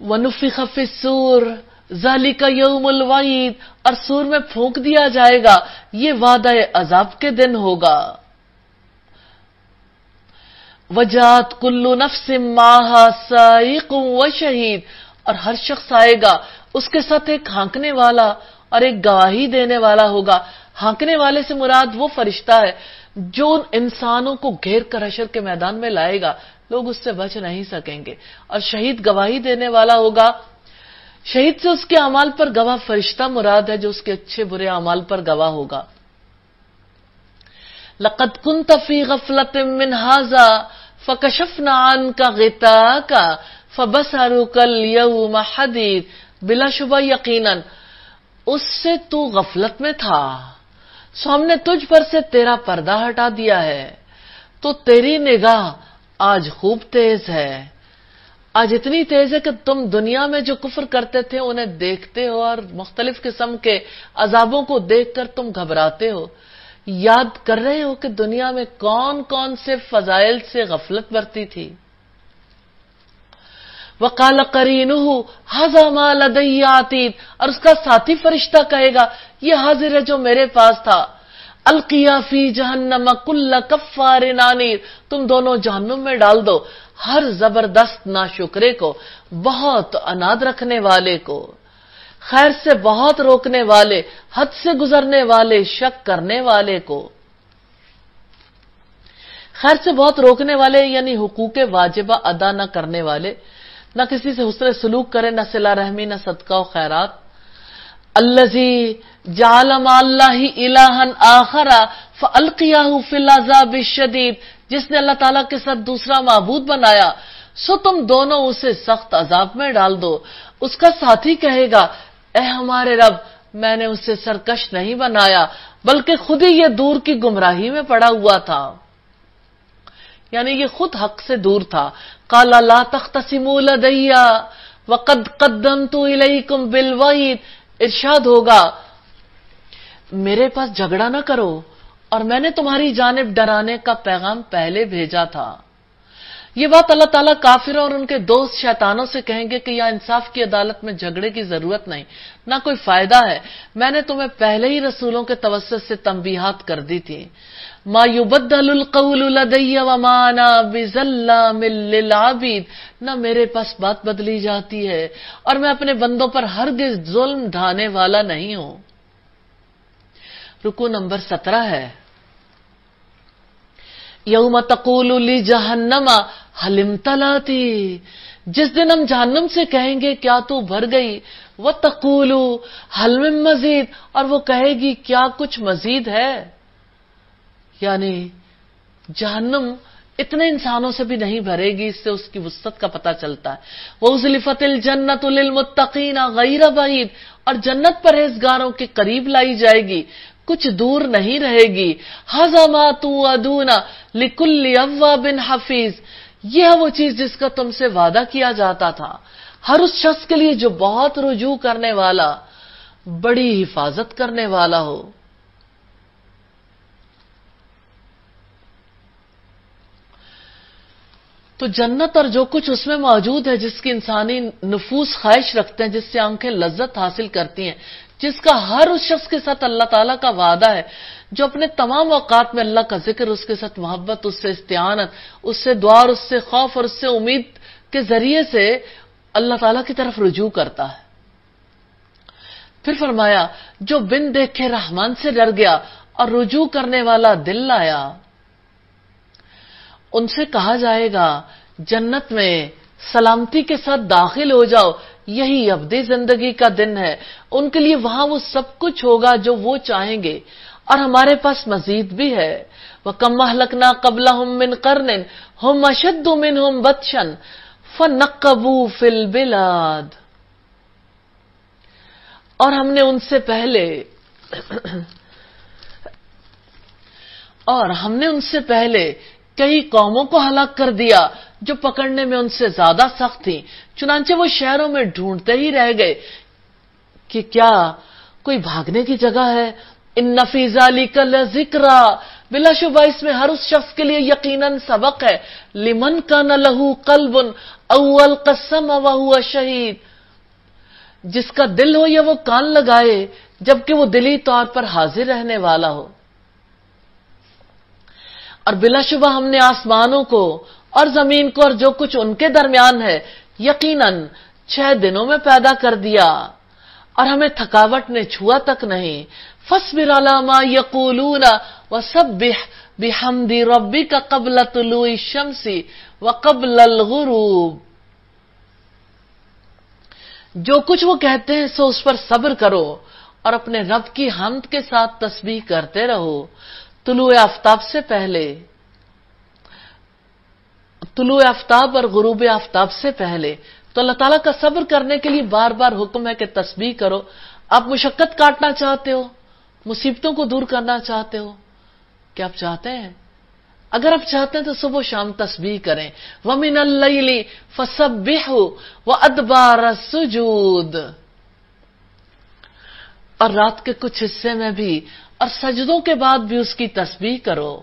وَنُفِخَ فِي الصُّورِ ذَلِكَ يَوْمُ الْوَعِيدِ، اور سور میں پھونک دیا جائے گا، یہ وعدہ عذاب کے دن ہوگا. وَجَاءَتْ كُلُّ نَفْسٍ مَّعَهَا سَائِقٌ وَشَهِيدٌ، اور ہر شخص آئے گا، اس کے ساتھ ایک ہانکنے والا اور ایک گواہی دینے والا ہوگا. ہانکنے والے سے مراد وہ فرشتہ ہے جو ان انسانوں کو گھیر کر حشر کے میدان میں لائے گا، لوگ اس سے بچ نہیں سکیں گے. اور شہید گواہی دینے والا ہوگا. شہید سے اس کے اعمال پر گواہ فرشتہ مراد ہے جو اس کے اچھے برے اعمال پر گواہ ہوگا. لَقَدْ كُنْتَ فِي غَفْلَةٍ مِّنْ هَٰذَا فَكَشَفْنَا عَنْكَ غِطَاءَكَ فَبَصَرُكَ الْيَوْمَ حَدِيدٌ، بلا شبہ یقیناً اس سے تو غفلت میں تھا، سو ہم نے تجھ پر سے تیرا پردہ ہٹا دیا ہے، تو تیری نگاہ آج خوب تیز ہے. آج اتنی تیز ہے کہ تم دنیا میں جو کفر کرتے تھے انہیں دیکھتے ہو اور مختلف قسم کے عذابوں کو دیکھ کر تم گھبراتے ہو. یاد کر رہے ہو کہ دنیا میں کون کون سے فضائل سے غفلت برتی تھی. وَقَالَ قَرِينُهُ هَٰذَا مَا لَدَيَّ عَتِيدٌ، اور اس کا ساتھی فرشتہ کہے گا یہ حاضر ہے جو میرے پاس تھا. الْقِيَا فِي جَهَنَّمَ كُلَّ كَفَّارٍ عَنِيدٍ، تم دونوں جہنم میں ڈال دو ہر زبردست ناشکرے کو، بہت اناد رکھنے والے کو، خیر سے بہت روکنے والے، حد سے گزرنے والے، شک کرنے والے کو. خیر سے بہت روکنے والے یعنی حقوق واجبہ ادا نہ کرنے والے، نہ کسی سے حسن سلوک کرے، نہ صلہ رحمی، نہ صدقہ و خیرات. الذی جعل مع اللہ الہا آخر فالقیاہ فی العذاب الشدید، جس نے اللہ تعالیٰ کے ساتھ دوسرا معبود بنایا سو تم دونوں اسے سخت عذاب میں ڈال دو. اس کا ساتھی کہے گا اے ہمارے رب میں نے اسے سرکش نہیں بنایا بلکہ خود ہی یہ دور کی گمراہی میں پڑا ہوا تھا، یعنی یہ خود حق سے دور تھا. قال لا تختصموا لدی وقد قدمت الیکم بالوعید، ارشاد ہوگا میرے پاس جھگڑا نہ کرو اور میں نے تمہاری جانب ڈرانے کا پیغام پہلے بھیجا تھا. یہ بات اللہ تعالیٰ کافروں اور ان کے دوست شیطانوں سے کہیں گے کہ یا انصاف کی عدالت میں جھگڑے کی ضرورت نہیں، نہ کوئی فائدہ ہے، میں نے تمہیں پہلے ہی رسولوں کے توسط سے تنبیہات کر دی تھی. ما یبدل القول لدی وما انا بظلام للعبید، نہ میرے پاس بات بدلی جاتی ہے اور میں اپنے بندوں پر ہرگز ظلم ڈھانے والا نہیں ہوں. رکوع نمبر 17 ہے. یوم تقول لجہنم هل امتلأت، جس دن ہم جہنم سے کہیں گے کیا تو بھر گئی. وتقول هل من مزید، اور وہ کہے گی کیا کچھ مزید ہے. یعنی جہنم اتنے انسانوں سے بھی نہیں بھرے گی، اس سے اس کی وسعت کا پتہ چلتا ہے. وَأُزْلِفَتِ الْجَنَّةُ لِلْمُتَّقِينَ غَيْرَ بَعِيدٍ، اور جنت پرہیزگاروں کے قریب لائی جائے گی، کچھ دور نہیں رہے گی. هَذَا مَا تُوعَدُونَ لِكُلِّ أَوَّابٍ حَفِيظٍ، یہ ہے وہ چیز جس کا تم سے وعدہ کیا جاتا تھا ہر اس شخص کے لیے جو بہت رجوع کرنے والا، بڑی حفاظت کرنے والا ہو. تو جنت اور جو کچھ اس میں موجود ہے، جس کی انسانی نفوس خواہش رکھتے ہیں، جس سے آنکھیں لذت حاصل کرتی ہیں، جس کا ہر اس شخص کے ساتھ اللہ تعالیٰ کا وعدہ ہے جو اپنے تمام اوقات میں اللہ کا ذکر، اس کے ساتھ محبت، اس سے استعانت، اس سے دعا اور اس سے خوف اور اس سے امید کے ذریعے سے اللہ تعالیٰ کی طرف رجوع کرتا ہے. پھر فرمایا جو بن دیکھے رحمان سے ڈر گیا اور رجوع کرنے والا دل لایا، ان سے کہا جائے گا جنت میں سلامتی کے ساتھ داخل ہو جاؤ، یہی ابدی زندگی کا دن ہے. ان کے لیے وہاں وہ سب کچھ ہوگا جو وہ چاہیں گے، اور ہمارے پاس مزید بھی ہے. وَكَمْ أَهْلَكْنَا قَبْلَهُمْ مِنْ قَرْنٍ هُمْ أَشَدُّ مِنْهُمْ بَطْشًا فَنَقَّبُوا فِي الْبِلَادِ، اور ہم نے ان سے پہلے کئی قوموں کو ہلاک کر دیا جو پکڑنے میں ان سے زیادہ سخت تھیں. چنانچہ وہ شہروں میں ڈھونڈتے ہی رہ گئے کہ کیا کوئی بھاگنے کی جگہ ہے. ان فی ذلک لذکری، بلا شبہ اس میں ہر اس شخص کے لیے یقیناً سبق ہے. لمن کان لہو قلب او القى السمع وهو شہید. جس کا دل ہو یا وہ کان لگائے جبکہ وہ دلی طور پر حاضر رہنے والا ہو. اور بلا شبہ ہم نے آسمانوں کو اور زمین کو اور جو کچھ ان کے درمیان ہے یقیناً 6 دنوں میں پیدا کر دیا اور ہمیں تھکاوٹ نے چھوا تک نہیں. فاصبر علی ما یقولون وسبح بحمد ربک قبل طلوع الشمس وقبل الغروب. جو کچھ وہ کہتے ہیں سو اس پر صبر کرو اور اپنے رب کی حمد کے ساتھ تسبیح کرتے رہو طلوع آفتاب سے پہلے، طلوع آفتاب اور غروب آفتاب سے پہلے. تو اللہ تعالیٰ کا صبر کرنے کے لیے بار بار حکم ہے کہ تسبیح کرو. آپ مشقت کاٹنا چاہتے ہو، مصیبتوں کو دور کرنا چاہتے ہو، کیا آپ چاہتے ہیں؟ اگر آپ چاہتے ہیں تو صبح و شام تسبیح کریں. وَمِنَ اللَّيْلِ فَسَبِّحْهُ وَأَدْبَارَ السُّجُودِ. اور رات کے کچھ حصے میں بھی اور سجدوں کے بعد بھی اس کی تسبیح کرو.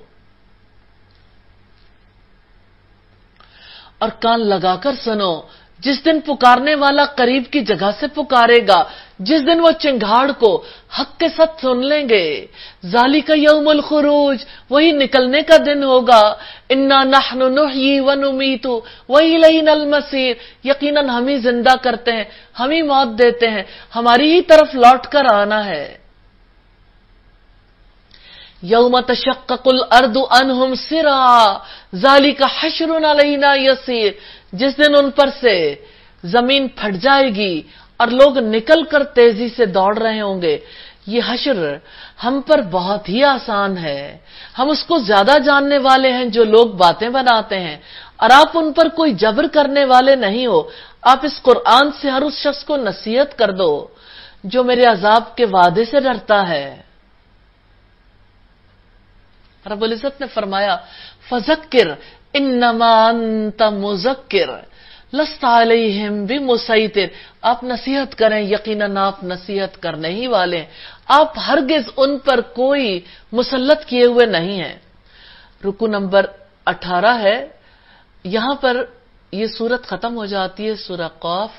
اور کان لگا کر سنو، جس دن پکارنے والا قریب کی جگہ سے پکارے گا، جس دن وہ چنگھاڑ کو حق کے ساتھ سن لیں گے. ذالک یوم الخروج، وہی نکلنے کا دن ہوگا. انا نحن نحیی ونمیت والینا المصیر. یقیناً ہم ہی زندہ کرتے ہیں، ہم ہی موت دیتے ہیں، ہماری ہی طرف لوٹ کر آنا ہے. یوم تشقق الارض عنہم سرعا ذالک حشر علینا یسیر. جس دن ان پر سے زمین پھٹ جائے گی اور لوگ نکل کر تیزی سے دوڑ رہے ہوں گے، یہ حشر ہم پر بہت ہی آسان ہے. ہم اس کو زیادہ جاننے والے ہیں جو لوگ باتیں بناتے ہیں، اور آپ ان پر کوئی جبر کرنے والے نہیں ہو. آپ اس قرآن سے ہر اس شخص کو نصیحت کر دو جو میرے عذاب کے وعدے سے ڈرتا ہے. رب العزت نے فرمایا فذکر انما انت مذکر لست علیہم بمسیطر. آپ نصیحت کریں، یقیناً آپ نصیحت کرنے ہی والے ہیں، آپ ہرگز ان پر کوئی مسلط کیے ہوئے نہیں ہیں. رکو نمبر 18 ہے، یہاں پر یہ سورت ختم ہو جاتی ہے، سورہ قاف.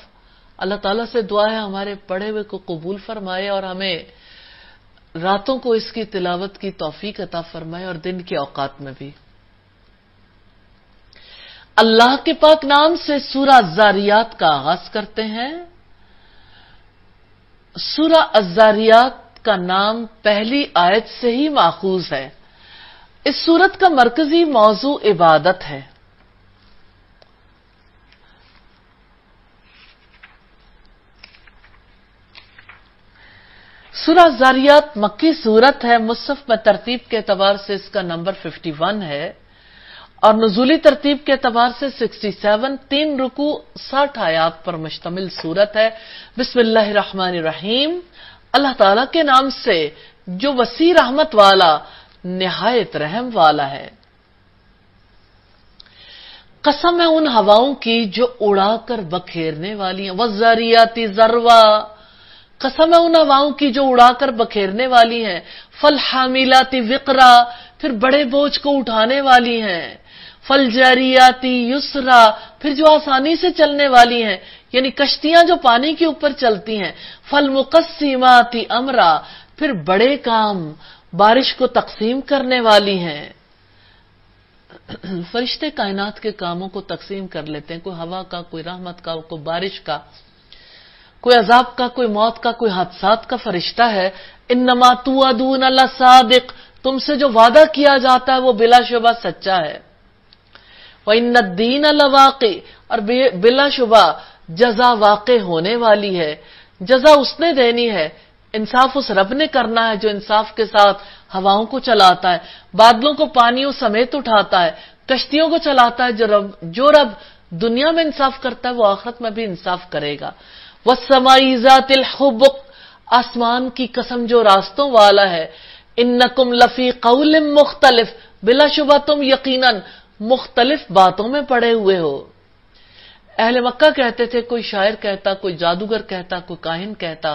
اللہ تعالیٰ سے دعا ہے ہمارے پڑھے ہوئے کو قبول فرمائے اور ہمیں راتوں کو اس کی تلاوت کی توفیق عطا فرمائے اور دن کے اوقات میں بھی. اللہ کے پاک نام سے سورہ الذاریات کا آغاز کرتے ہیں. سورہ الذاریات کا نام پہلی آیت سے ہی ماخوذ ہے. اس سورت کا مرکزی موضوع عبادت ہے. سورہ الذاریات مکی سورت ہے. مصحف میں ترتیب کے اعتبار سے اس کا نمبر 51 ہے اور نزولی ترتیب کے اعتبار سے 67. 3 رکوع 60 آیات پر مشتمل سورت ہے. بسم اللہ الرحمن الرحیم. اللہ تعالیٰ کے نام سے جو وسیع رحمت والا نہایت رحم والا ہے. قسم ہے ان ہواؤں کی جو اڑا کر بکھیرنے والی ہیں. والذاریات ذروا. قسم ہے ان ہواؤں کی جو اڑا کر بکھیرنے والی ہیں. فالحاملات وقرا. پھر بڑے بوجھ کو اٹھانے والی ہیں. فالجاریات یسرا. پھر جو آسانی سے چلنے والی ہیں، یعنی کشتیاں جو پانی کے اوپر چلتی ہیں. فالمقسمات امرا. پھر بڑے کام بارش کو تقسیم کرنے والی ہیں. فرشتے کائنات کے کاموں کو تقسیم کر لیتے ہیں، کوئی ہوا کا، کوئی رحمت کا، کوئی بارش کا، کوئی عذاب کا، کوئی موت کا، کوئی حادثات کا فرشتہ ہے. انما توعدون لصادق. تم سے جو وعدہ کیا جاتا ہے وہ بلا شبہ سچا ہے. وَإِنَّ الدِّينَ لَوَاقِعٌ. اور بلا شبہ جزا واقع ہونے والی ہے. جزا اس نے دینی ہے. انصاف اس رب نے کرنا ہے جو انصاف کے ساتھ ہواؤں کو چلاتا ہے، بادلوں کو پانیوں سمیت اٹھاتا ہے، کشتیوں کو چلاتا ہے. جو رب دنیا میں انصاف کرتا ہے وہ آخرت میں بھی انصاف کرے گا. وَالسَّمَاءِ ذَاتِ الْحُبُقِ. آسمان کی قسم جو راستوں والا ہے. اِنَّكُمْ لَفِي قَوْلٍ مُخْتَلِفٍ. بلا شبہ تم یقیناً مختلف باتوں میں پڑے ہوئے ہو. اہل مکہ کہتے تھے، کوئی شاعر کہتا، کوئی جادوگر کہتا، کوئی کاہن کہتا.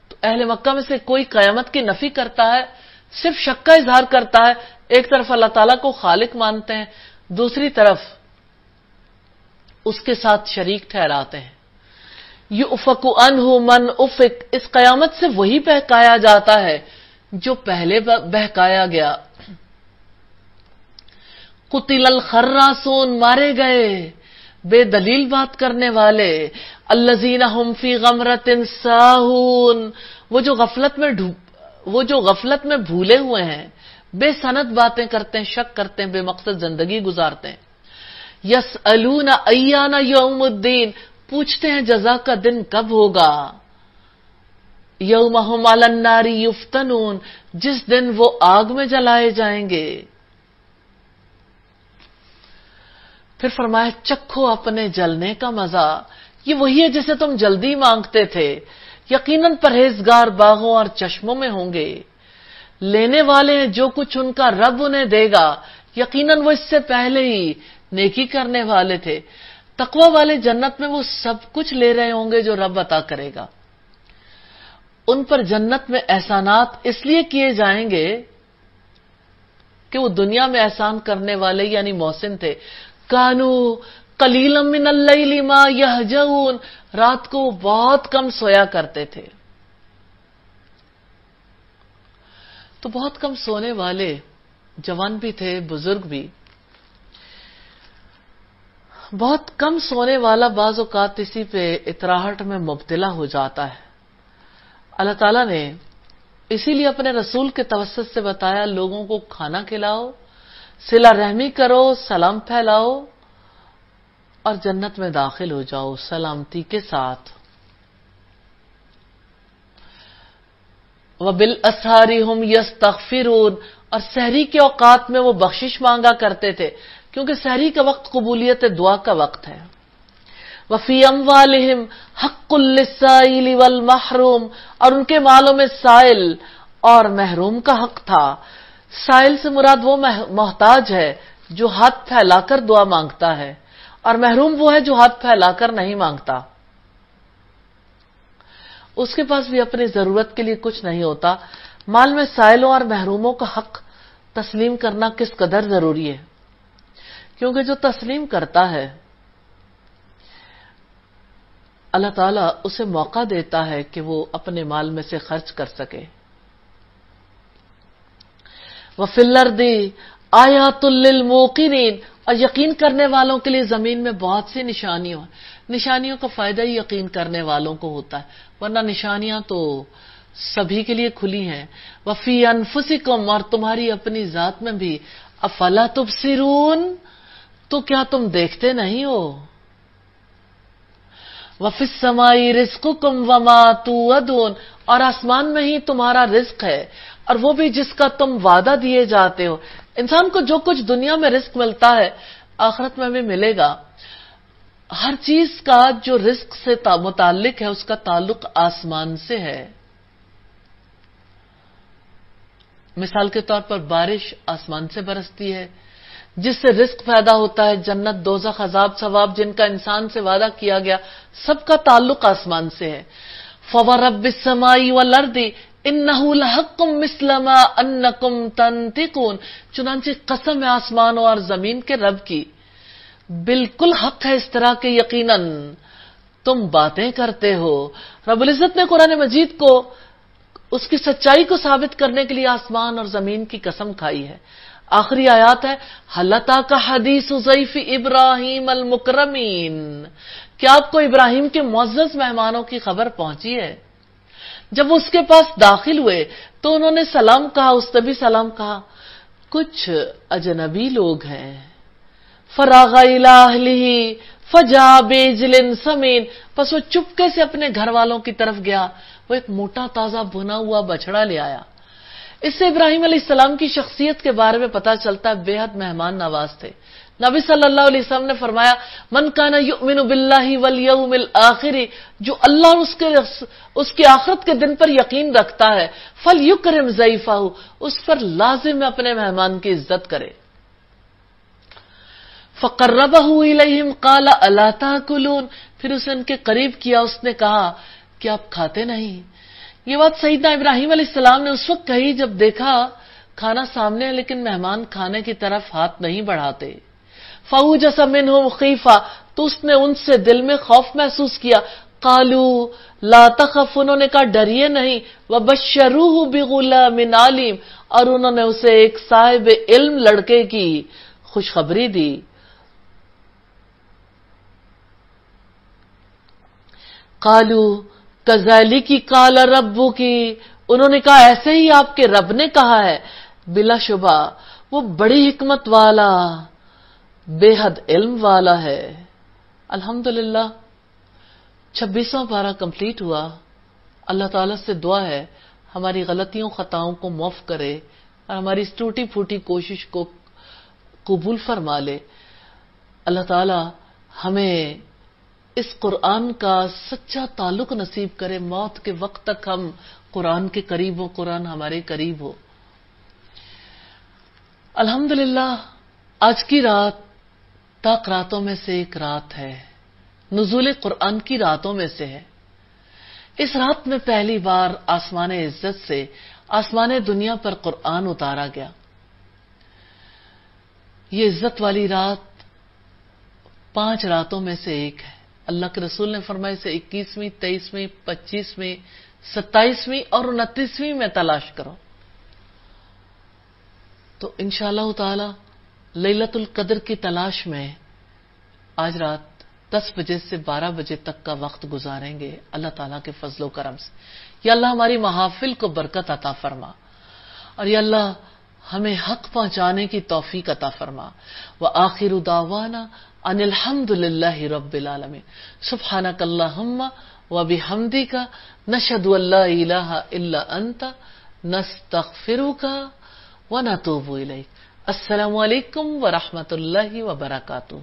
تو اہل مکہ میں سے کوئی قیامت کی نفی کرتا ہے، صرف شک کا اظہار کرتا ہے، ایک طرف اللہ تعالیٰ کو خالق مانتے ہیں، دوسری طرف اس کے ساتھ شریک ٹھہراتے ہیں۔ یؤفک عنہ من افک، اس قیامت سے وہی بہکایا جاتا ہے جو پہلے بہکایا گیا۔ قتل الخراسون، مارے گئے بے دلیل بات کرنے والے، الذین هم فی غمرۃ ساہون، وہ جو غفلت میں بھولے ہوئے ہیں، بے سند باتیں کرتے ہیں، شک کرتے ہیں، بے مقصد زندگی گزارتے ہیں۔ یسألون ایان یوم الدین، پوچھتے ہیں جزا کا دن کب ہوگا۔ یوم هم علی النار یفتنون، جس دن وہ آگ میں جلائے جائیں گے۔ پھر فرمایا چکھو اپنے جلنے کا مزہ، یہ وہی ہے جسے تم جلدی مانگتے تھے، یقیناً پرہیزگار باغوں اور چشموں میں ہوں گے، لینے والے ہیں جو کچھ ان کا رب انہیں دے گا، یقیناً وہ اس سے پہلے ہی نیکی کرنے والے تھے۔ تقوی والے جنت میں وہ سب کچھ لے رہے ہوں گے جو رب عطا کرے گا۔ ان پر جنت میں احسانات اس لیے کیے جائیں گے کہ وہ دنیا میں احسان کرنے والے یعنی محسن تھے۔ کانو قلیلا من اللیل ما یہجعون، رات کو بہت کم سویا کرتے تھے۔ تو بہت کم سونے والے جوان بھی تھے، بزرگ بھی۔ بہت کم سونے والا بعض اوقات اسی پہ اطراحٹ میں مبتلا ہو جاتا ہے۔ اللہ تعالیٰ نے اسی لیے اپنے رسول کے توسط سے بتایا لوگوں کو کھانا کھلاؤ، صلہ رحمی کرو، سلام پھیلاؤ اور جنت میں داخل ہو جاؤ سلامتی کے ساتھ۔ وَبِالْأَسْحَارِ هُمْ يَسْتَغْفِرُونَ، اور سحری کے اوقات میں وہ بخشش مانگا کرتے تھے، کیونکہ سحری کا وقت قبولیت دعا کا وقت ہے۔ وَفِي أَمْوَالِهِمْ حَقٌّ لِلسَّائِلِ وَالْمَحْرُومِ، اور ان کے مالوں میں سائل اور محروم کا حق تھا۔ سائل سے مراد وہ محتاج ہے جو ہاتھ پھیلا کر دعا مانگتا ہے، اور محروم وہ ہے جو ہاتھ پھیلا کر نہیں مانگتا۔ اس کے پاس بھی اپنی ضرورت کے لیے کچھ نہیں ہوتا۔ مال میں سائلوں اور محروموں کا حق تسلیم کرنا کس قدر ضروری ہے، کیونکہ جو تسلیم کرتا ہے اللہ تعالیٰ اسے موقع دیتا ہے کہ وہ اپنے مال میں سے خرچ کر سکے۔ وَفِي الْأَرْضِ آیَاتٌ لِلْمُوقِنِينَ، اور یقین کرنے والوں کے لیے زمین میں بہت سی نشانیوں کا فائدہ ہی یقین کرنے والوں کو ہوتا ہے، ورنہ نشانیاں تو سبھی کے لیے کھلی ہیں۔ وَفِي أَنفُسِكُمْ، اور تمہاری اپنی ذات میں بھی، أَفَلَا تُبْصِرُونَ، تو کیا تم دیکھتے نہیں ہو؟ وَفِي السَّمَاءِ رِزْقُكُمْ وَمَا تُوعَدُونَ، اور آسمان میں ہی تمہارا رزق ہے اور وہ بھی جس کا تم وعدہ دیے جاتے ہو۔ انسان کو جو کچھ دنیا میں رزق ملتا ہے آخرت میں بھی ملے گا۔ ہر چیز کا جو رزق سے متعلق ہے اس کا تعلق آسمان سے ہے۔ مثال کے طور پر بارش آسمان سے برستی ہے جس سے رزق پیدا ہوتا ہے۔ جنت، دوزخ، عذاب، ثواب جن کا انسان سے وعدہ کیا گیا سب کا تعلق آسمان سے ہے۔ فَوَرَبِّ السَّمَاءِ وَالْأَرْضِ إِنَّهُ لَحَقٌّ مِثْلَ مَا أَنَّكُمْ تَنطِقُونَ، چنانچہ قسم ہے آسمانوں اور زمین کے رب کی، بالکل حق ہے اس طرح کہ یقیناً تم باتیں کرتے ہو۔ رب العزت نے قرآن مجید کو اس کی سچائی کو ثابت کرنے کے لیے آسمان اور زمین کی قسم کھائی ہے۔ آخری آیات ہے هَلْ أَتَاكَ حَدِيثُ ضَيْفِ إِبْرَاهِيمَ الْمُكْرَمِينَ، کیا آپ کو ابراہیم کے معزز مہمانوں کی خبر پہنچی ہے؟ جب وہ اس کے پاس داخل ہوئے تو انہوں نے سلام کہا، اس نے بھی سلام کہا۔ کچھ اجنبی لوگ ہیں۔ فراغ الی اہلہ فجاء بعجل سمین، پس وہ چپکے سے اپنے گھر والوں کی طرف گیا، وہ ایک موٹا تازہ بھنا ہوا بچڑا لے آیا۔ اس سے ابراہیم علیہ السلام کی شخصیت کے بارے میں پتہ چلتا ہے، بے حد مہمان نواز تھے۔ نبی صلی اللہ علیہ وسلم نے فرمایا من کان یؤمن باللہ والیوم الآخر، جو اللہ اور اس کے آخرت کے دن پر یقین رکھتا ہے، فلیکرم ضیفہ، اس پر لازم اپنے مہمان کی عزت کرے۔ فقربہ الیہم قال الا تاکلون، پھر اسے ان کے قریب کیا، اس نے کہا کہ آپ کھاتے نہیں۔ یہ بات سیدنا ابراہیم علیہ السلام نے اس وقت کہی جب دیکھا کھانا سامنے ہے لیکن مہمان کھانے کی طرف ہاتھ نہیں بڑھاتے. فَأَوْجَسَ مِنْهُمْ خِیفَةً تو اس نے ان سے دل میں خوف محسوس کیا. قَالُوا لَا تَخَفْ انہوں نے کہا ڈریے نہیں. وَبَشَّرُوهُ بِغُلَامٍ عَلِيمٍ اور انہوں نے اسے ایک صاحب علم لڑکے کی خوشخبری دی. قَالُوا كَذَلِكِ قَالَ رَبُّكِ انہوں نے کہا ایسے ہی آپ کے رب نے کہا ہے. بلا شبہ وہ بڑی حکمت والا بے حد علم والا ہے. الحمدللہ 26واں پارہ کمپلیٹ ہوا. اللہ تعالیٰ سے دعا ہے ہماری غلطیوں خطاؤں کو معاف کرے اور ہماری اس ٹوٹی پھوٹی کوشش کو قبول فرما لے. اللہ تعالیٰ ہمیں اس قرآن کا سچا تعلق نصیب کرے. موت کے وقت تک ہم قرآن کے قریب ہو, قرآن ہمارے قریب ہو. الحمدللہ آج کی رات تاک راتوں میں سے ایک رات ہے, نزول قرآن کی راتوں میں سے ہے. اس رات میں پہلی بار آسمان عزت سے آسمان دنیا پر قرآن اتارا گیا. یہ عزت والی رات 5 راتوں میں سے ایک ہے. اللہ کے رسول نے فرمایا اسے 21ویں, 23ویں, 25ویں, 27ویں اور 29ویں میں تلاش کرو. تو انشاءاللہ تعالی لیلۃ القدر کی تلاش میں آج رات 10 بجے سے 12 بجے تک کا وقت گزاریں گے اللہ تعالیٰ کے فضل و کرم سے. یا اللہ ہماری محافل کو برکت عطا فرما اور یا اللہ ہمیں حق پہنچانے کی توفیق عطا فرما. وآخر دعوانا ان الحمد للہ رب العالمین. سبحانک اللہم وبحمدک نشہد ان لا الہ الا انت نستغفرک ونتوب الیک. السلام علیکم ورحمۃ اللہ وبرکاتہ.